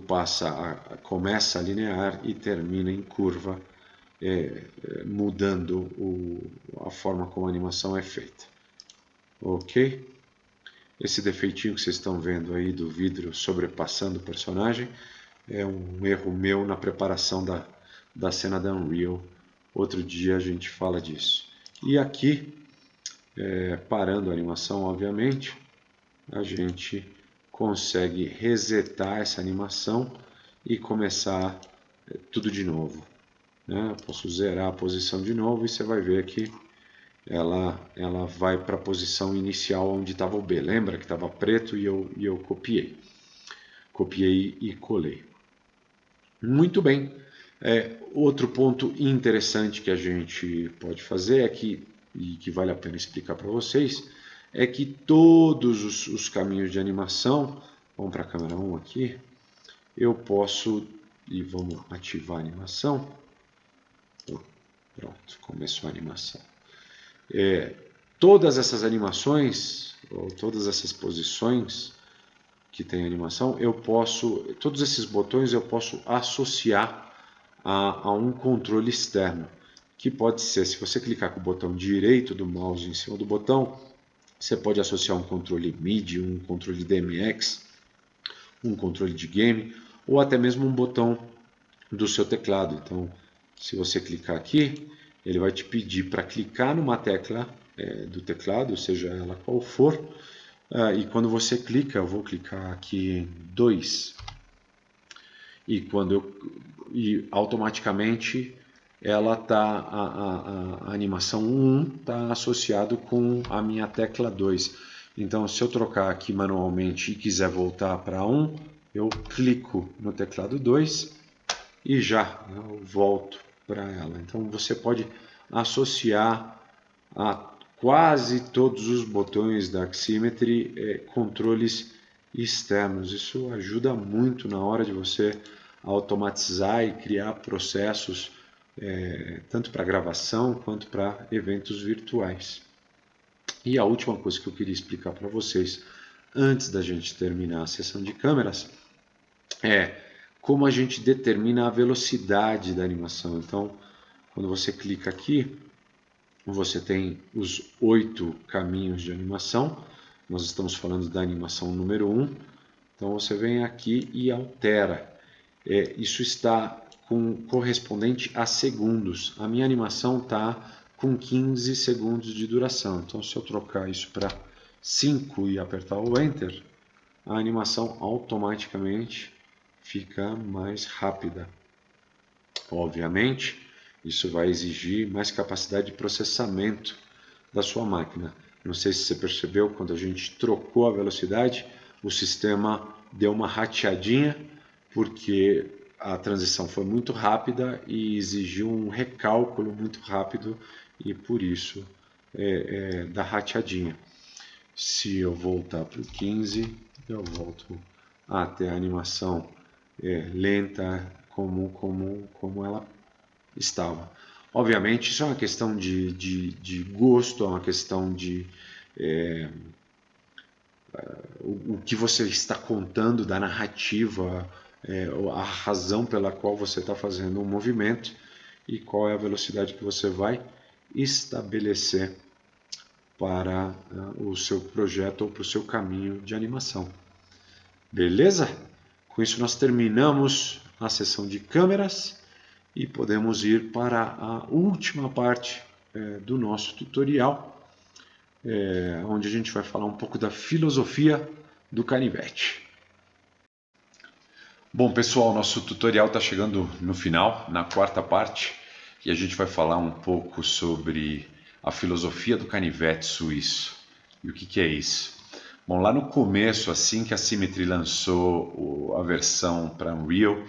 começa a linear e termina em curva, mudando a forma como a animação é feita. Ok? Esse defeitinho que vocês estão vendo aí do vidro sobrepassando o personagem é um erro meu na preparação da cena da Unreal. Outro dia a gente fala disso. E aqui, parando a animação, obviamente, a gente consegue resetar essa animação e começar tudo de novo, né? Posso zerar a posição de novo e você vai ver que ela vai para a posição inicial onde estava o B. Lembra que estava preto e eu copiei. copiei e colei. Muito bem. Outro ponto interessante que a gente pode fazer e que vale a pena explicar para vocês, é que todos os caminhos de animação, vamos para a câmera 1 aqui, eu posso, e vamos ativar a animação, pronto, começou a animação. Todas essas animações, ou todas essas posições que tem animação, todos esses botões eu posso associar a um controle externo, que pode ser, se você clicar com o botão direito do mouse em cima do botão, você pode associar um controle MIDI, um controle DMX, um controle de game, ou até mesmo um botão do seu teclado. Então, se você clicar aqui, ele vai te pedir para clicar numa tecla do teclado, seja ela qual for, e quando você clica, eu vou clicar aqui em 2, e automaticamente a animação 1 está associado com a minha tecla 2. Então, se eu trocar aqui manualmente e quiser voltar para 1, eu clico no teclado 2 e eu volto para ela. Então, você pode associar a quase todos os botões da Aximetry controles externos. Isso ajuda muito na hora de você automatizar e criar processos tanto para gravação quanto para eventos virtuais. E a última coisa que eu queria explicar para vocês antes da gente terminar a sessão de câmeras é como a gente determina a velocidade da animação. Então, quando você clica aqui, você tem os 8 caminhos de animação. Nós estamos falando da animação número 1. Então você vem aqui e altera. Isso está correspondente a segundos. A minha animação está com 15 segundos de duração. Então se eu trocar isso para 5 e apertar o Enter, a animação automaticamente fica mais rápida. Obviamente, isso vai exigir mais capacidade de processamento da sua máquina. Não sei se você percebeu, quando a gente trocou a velocidade, o sistema deu uma rateadinha, porque a transição foi muito rápida e exigiu um recálculo muito rápido, e por isso dá rateadinha. Se eu voltar para o 15, eu volto até a animação lenta como ela estava. Obviamente isso é uma questão de gosto, é uma questão de o que você está contando da narrativa, a razão pela qual você está fazendo um movimento e qual é a velocidade que você vai estabelecer para o seu projeto ou para o seu caminho de animação. Beleza? Com isso nós terminamos a sessão de câmeras e podemos ir para a última parte do nosso tutorial, onde a gente vai falar um pouco da filosofia do canivete. Bom, pessoal, nosso tutorial está chegando no final, na quarta parte, e a gente vai falar um pouco sobre a filosofia do canivete suíço. E o que é isso? Bom, lá no começo, assim que a Aximetry lançou a versão para Unreal,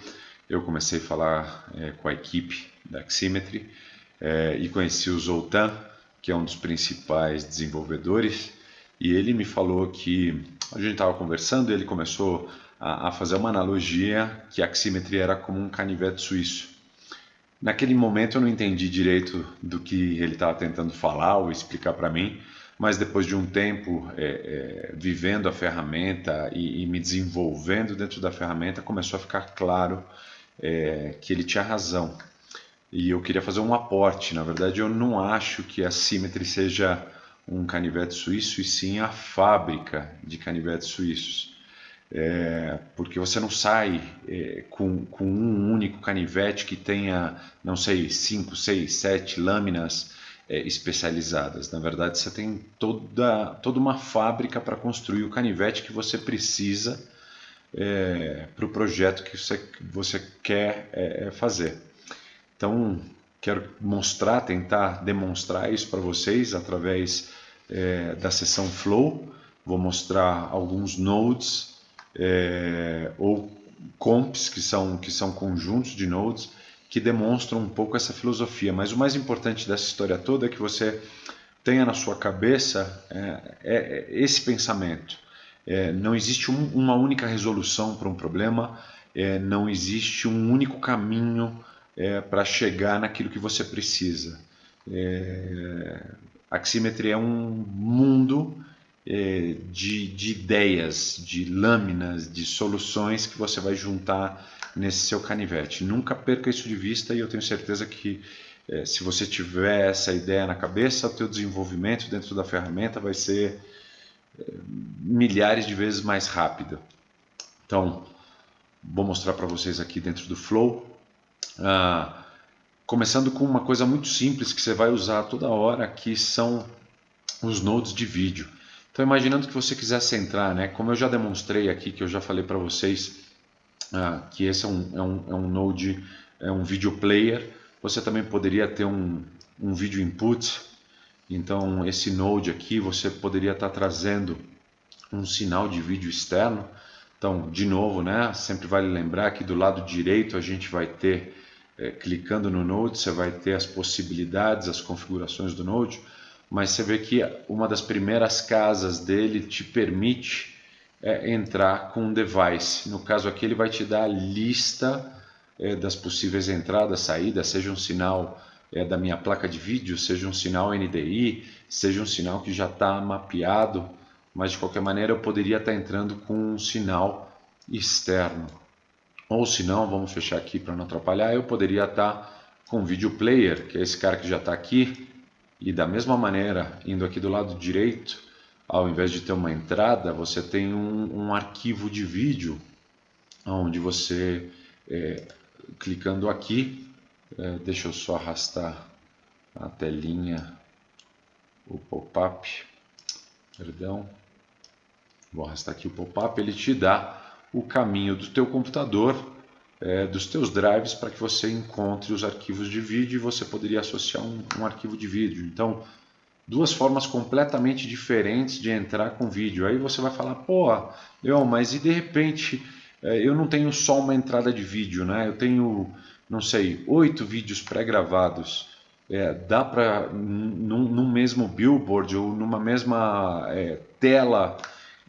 eu comecei a falar com a equipe da Aximetry e conheci o Zoltan, que é um dos principais desenvolvedores, e ele me falou que a gente estava conversando e ele começou a fazer uma analogia que a Aximetry era como um canivete suíço. Naquele momento eu não entendi direito do que ele estava tentando falar ou explicar para mim, mas depois de um tempo vivendo a ferramenta e me desenvolvendo dentro da ferramenta, começou a ficar claro que ele tinha razão. E eu queria fazer um aporte. Na verdade, eu não acho que a Aximetry seja um canivete suíço, e sim a fábrica de canivetes suíços. Porque você não sai com um único canivete que tenha, não sei, 5, 6, 7 lâminas especializadas. Na verdade, você tem toda uma fábrica para construir o canivete que você precisa para o projeto que você quer fazer. Então, quero tentar demonstrar isso para vocês através da seção Flow. Vou mostrar alguns nodes ou comps, que são conjuntos de nodes, que demonstram um pouco essa filosofia. Mas o mais importante dessa história toda é que você tenha na sua cabeça esse pensamento. Não existe uma única resolução para um problema, não existe um único caminho para chegar naquilo que você precisa. Aximetry é um mundo de ideias, de lâminas, de soluções que você vai juntar nesse seu canivete. Nunca perca isso de vista, e eu tenho certeza que se você tiver essa ideia na cabeça, o teu desenvolvimento dentro da ferramenta vai ser milhares de vezes mais rápido. Então, vou mostrar para vocês aqui dentro do Flow, começando com uma coisa muito simples que você vai usar toda hora, que são os nodes de vídeo. Então, imaginando que você quisesse entrar, né, como eu já demonstrei aqui, que eu já falei para vocês, que esse é um node, é um video player. Você também poderia ter um vídeo input. Então, esse node aqui, você poderia estar trazendo um sinal de vídeo externo. Então, de novo, né, sempre vale lembrar que do lado direito a gente vai ter, clicando no node, você vai ter as possibilidades, as configurações do node, mas você vê que uma das primeiras casas dele te permite entrar com um device. No caso aqui, ele vai te dar a lista das possíveis entradas, saídas, seja um sinal da minha placa de vídeo, seja um sinal NDI, seja um sinal que já está mapeado, mas de qualquer maneira eu poderia estar entrando com um sinal externo. Ou se não, vamos fechar aqui para não atrapalhar, eu poderia estar com o video player, que é esse cara que já está aqui, e da mesma maneira, indo aqui do lado direito, ao invés de ter uma entrada, você tem um arquivo de vídeo, onde você, clicando aqui, deixa eu só arrastar a telinha, o pop-up, perdão, vou arrastar aqui o pop-up, ele te dá o caminho do teu computador, dos teus drives, para que você encontre os arquivos de vídeo, e você poderia associar um arquivo de vídeo. Então, duas formas completamente diferentes de entrar com vídeo. Aí você vai falar, pô, Leon, mas e de repente eu não tenho só uma entrada de vídeo, né? Eu tenho, não sei, 8 vídeos pré-gravados. Dá para, num mesmo billboard ou numa mesma tela,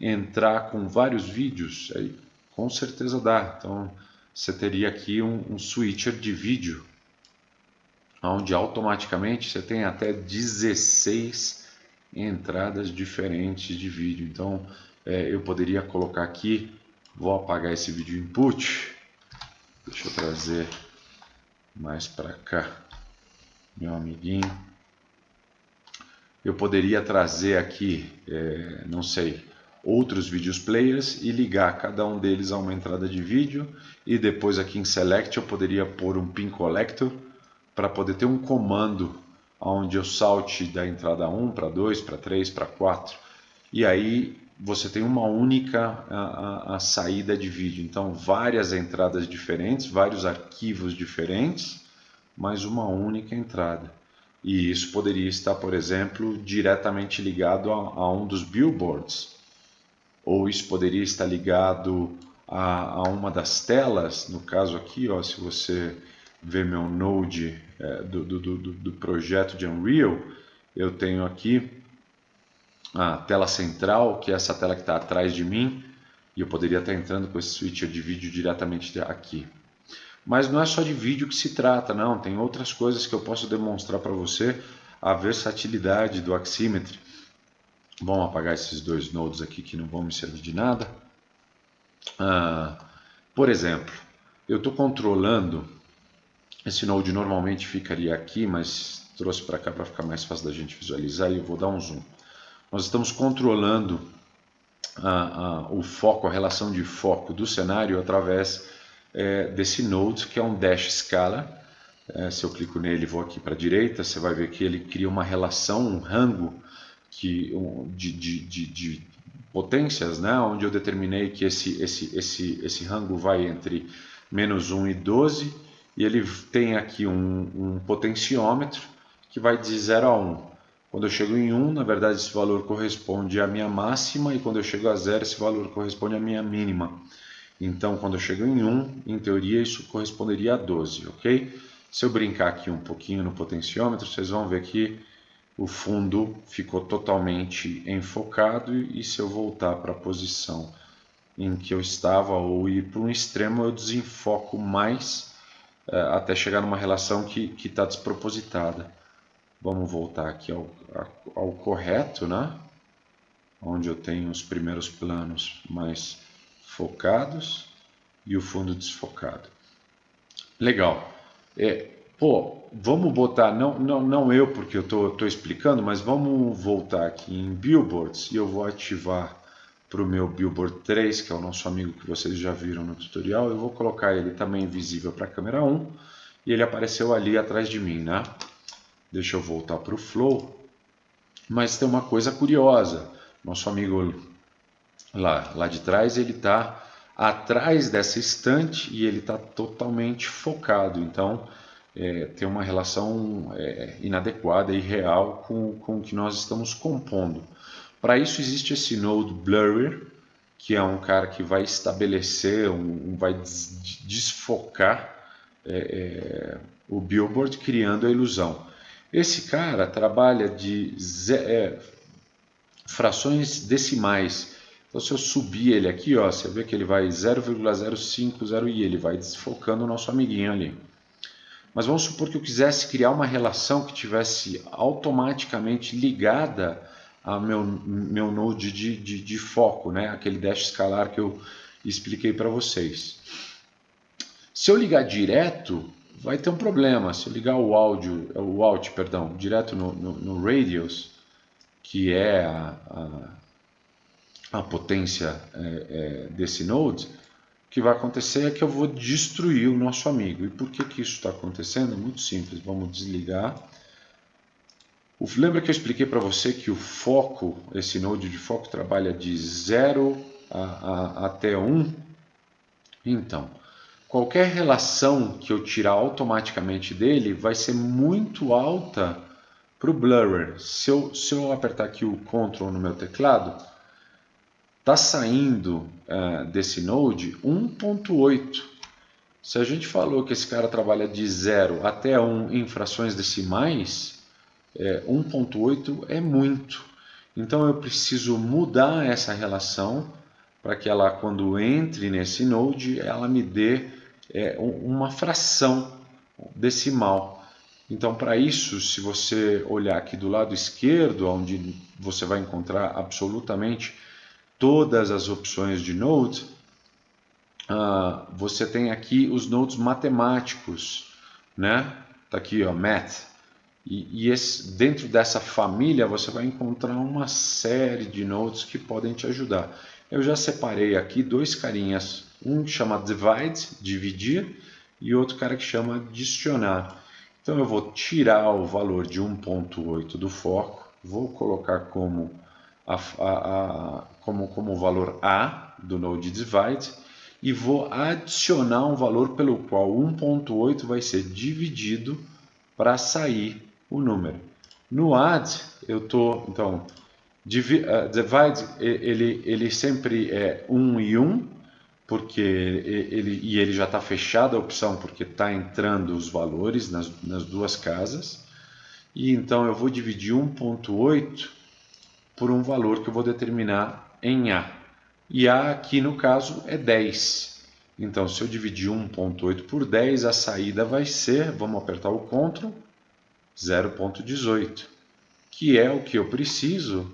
entrar com vários vídeos? Aí, com certeza dá. Então, você teria aqui um switcher de vídeo, onde automaticamente você tem até 16 entradas diferentes de vídeo. Então, eu poderia colocar aqui, vou apagar esse vídeo input, deixa eu trazer mais para cá, meu amiguinho. Eu poderia trazer aqui, não sei, outros vídeos players e ligar cada um deles a uma entrada de vídeo, e depois aqui em Select eu poderia pôr um pin collector para poder ter um comando onde eu salte da entrada 1 para 2, para 3, para 4, e aí você tem uma única a saída de vídeo. Então, várias entradas diferentes, vários arquivos diferentes, mas uma única entrada. E isso poderia estar, por exemplo, diretamente ligado a um dos billboards, ou isso poderia estar ligado a uma das telas. No caso aqui, ó, se você ver meu node do projeto de Unreal, eu tenho aqui a tela central, que é essa tela que está atrás de mim, e eu poderia estar entrando com esse switcher de vídeo diretamente aqui. Mas não é só de vídeo que se trata, não. Tem outras coisas que eu posso demonstrar para você, a versatilidade do Aximetry. Vamos apagar esses dois nodes aqui que não vão me servir de nada. Por exemplo, eu estou controlando, esse node normalmente ficaria aqui, mas trouxe para cá para ficar mais fácil da gente visualizar, e eu vou dar um zoom. Nós estamos controlando o foco, a relação de foco do cenário através desse node, que é um dash scala. Se eu clico nele e vou aqui para a direita, você vai ver que ele cria uma relação, um rango de potências, né? Onde eu determinei que esse rango vai entre -1 e 12, e ele tem aqui um potenciômetro que vai de 0 a 1. Quando eu chego em 1, na verdade esse valor corresponde à minha máxima, e quando eu chego a 0, esse valor corresponde à minha mínima. Então, quando eu chego em 1, em teoria isso corresponderia a 12, ok? Se eu brincar aqui um pouquinho no potenciômetro, vocês vão ver que o fundo ficou totalmente enfocado, e se eu voltar para a posição em que eu estava ou ir para um extremo, eu desenfoco mais até chegar numa relação que está despropositada. Vamos voltar aqui ao correto, né? Onde eu tenho os primeiros planos mais focados e o fundo desfocado. Legal. Vamos botar, não eu porque eu estou explicando, mas vamos voltar aqui em Billboards, e eu vou ativar para o meu Billboard 3, que é o nosso amigo que vocês já viram no tutorial. Eu vou colocar ele também visível para a câmera 1, e ele apareceu ali atrás de mim, né? Deixa eu voltar para o Flow. Mas tem uma coisa curiosa. Nosso amigo lá de trás, ele está atrás dessa estante e ele está totalmente focado. Então, tem uma relação inadequada e irreal com o que nós estamos compondo. Para isso existe esse Node Blurrer, que é um cara que vai estabelecer, vai desfocar o billboard, criando a ilusão. Esse cara trabalha de frações decimais. Então, se eu subir ele aqui, ó, você vê que ele vai 0,050 e ele vai desfocando o nosso amiguinho ali. Mas vamos supor que eu quisesse criar uma relação que tivesse automaticamente ligada ao meu node de foco, né? Aquele dash escalar que eu expliquei para vocês. Se eu ligar direto, vai ter um problema. Se eu ligar o out, direto no radius, que é a potência desse node, o que vai acontecer é que eu vou destruir o nosso amigo. E por que isso está acontecendo? É muito simples. Vamos desligar. Lembra que eu expliquei para você que o foco, esse node de foco, trabalha de 0 até 1? Então, qualquer relação que eu tirar automaticamente dele vai ser muito alta para o blurrer. Se eu apertar aqui o Ctrl no meu teclado, está saindo desse node 1.8. Se a gente falou que esse cara trabalha de 0 até 1 em frações decimais, 1.8 é muito. Então eu preciso mudar essa relação para que ela, quando entre nesse node, ela me dê uma fração decimal. Então, para isso, se você olhar aqui do lado esquerdo, onde você vai encontrar absolutamente todas as opções de node, você tem aqui os nodes matemáticos, né? Tá aqui, ó, math. E dentro dessa família você vai encontrar uma série de nodes que podem te ajudar. Eu já separei aqui dois carinhas, um chama divide, dividir, e outro cara que chama adicionar. Então eu vou tirar o valor de 1.8 do foco, vou colocar como valor A do node divide, e vou adicionar um valor pelo qual 1.8 vai ser dividido para sair o número. No add, eu estou, então, divide, ele sempre é 1 e 1, porque ele já está fechado a opção, porque está entrando os valores nas duas casas. E então eu vou dividir 1.8 por um valor que eu vou determinar em A. E A aqui no caso é 10. Então se eu dividir 1.8 por 10, a saída vai ser, vamos apertar o Ctrl, 0.18, que é o que eu preciso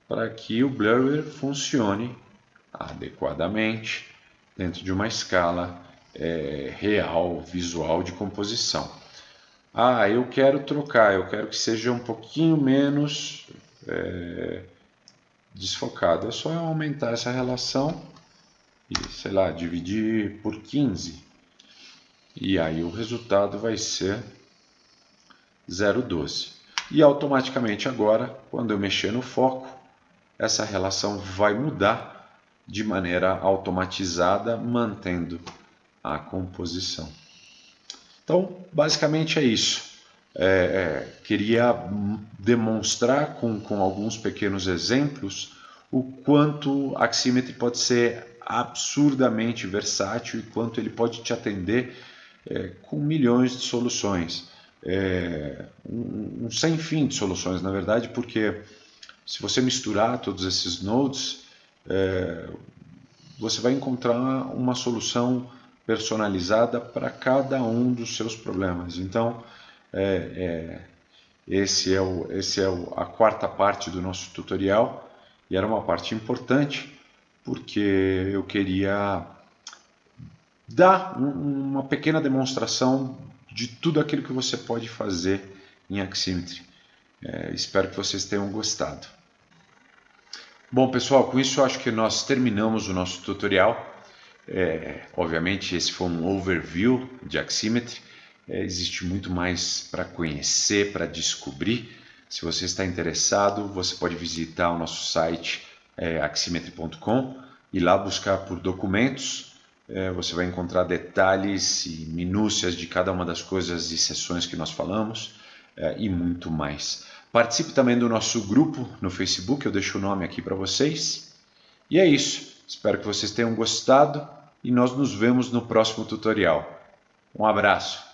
para que o blurrer funcione adequadamente dentro de uma escala real, visual de composição. Eu quero trocar, eu quero que seja um pouquinho menos desfocado. É só aumentar essa relação e, sei lá, dividir por 15. E aí o resultado vai ser 0,12. E automaticamente agora, quando eu mexer no foco, essa relação vai mudar de maneira automatizada, mantendo a composição. Então, basicamente é isso. queria demonstrar com alguns pequenos exemplos o quanto a Aximetry pode ser absurdamente versátil e quanto ele pode te atender com milhões de soluções. Um sem fim de soluções, na verdade, porque se você misturar todos esses nodes, você vai encontrar uma solução personalizada para cada um dos seus problemas. Então, esse é a quarta parte do nosso tutorial, e era uma parte importante porque eu queria dar uma pequena demonstração de tudo aquilo que você pode fazer em Aximetry. Espero que vocês tenham gostado. Bom, pessoal, com isso eu acho que nós terminamos o nosso tutorial. Obviamente esse foi um overview de Aximetry. Existe muito mais para conhecer, para descobrir. Se você está interessado, você pode visitar o nosso site aximetry.com e lá buscar por documentos. Você vai encontrar detalhes e minúcias de cada uma das coisas e sessões que nós falamos e muito mais. Participe também do nosso grupo no Facebook, eu deixo o nome aqui para vocês. E é isso. Espero que vocês tenham gostado e nós nos vemos no próximo tutorial. Um abraço.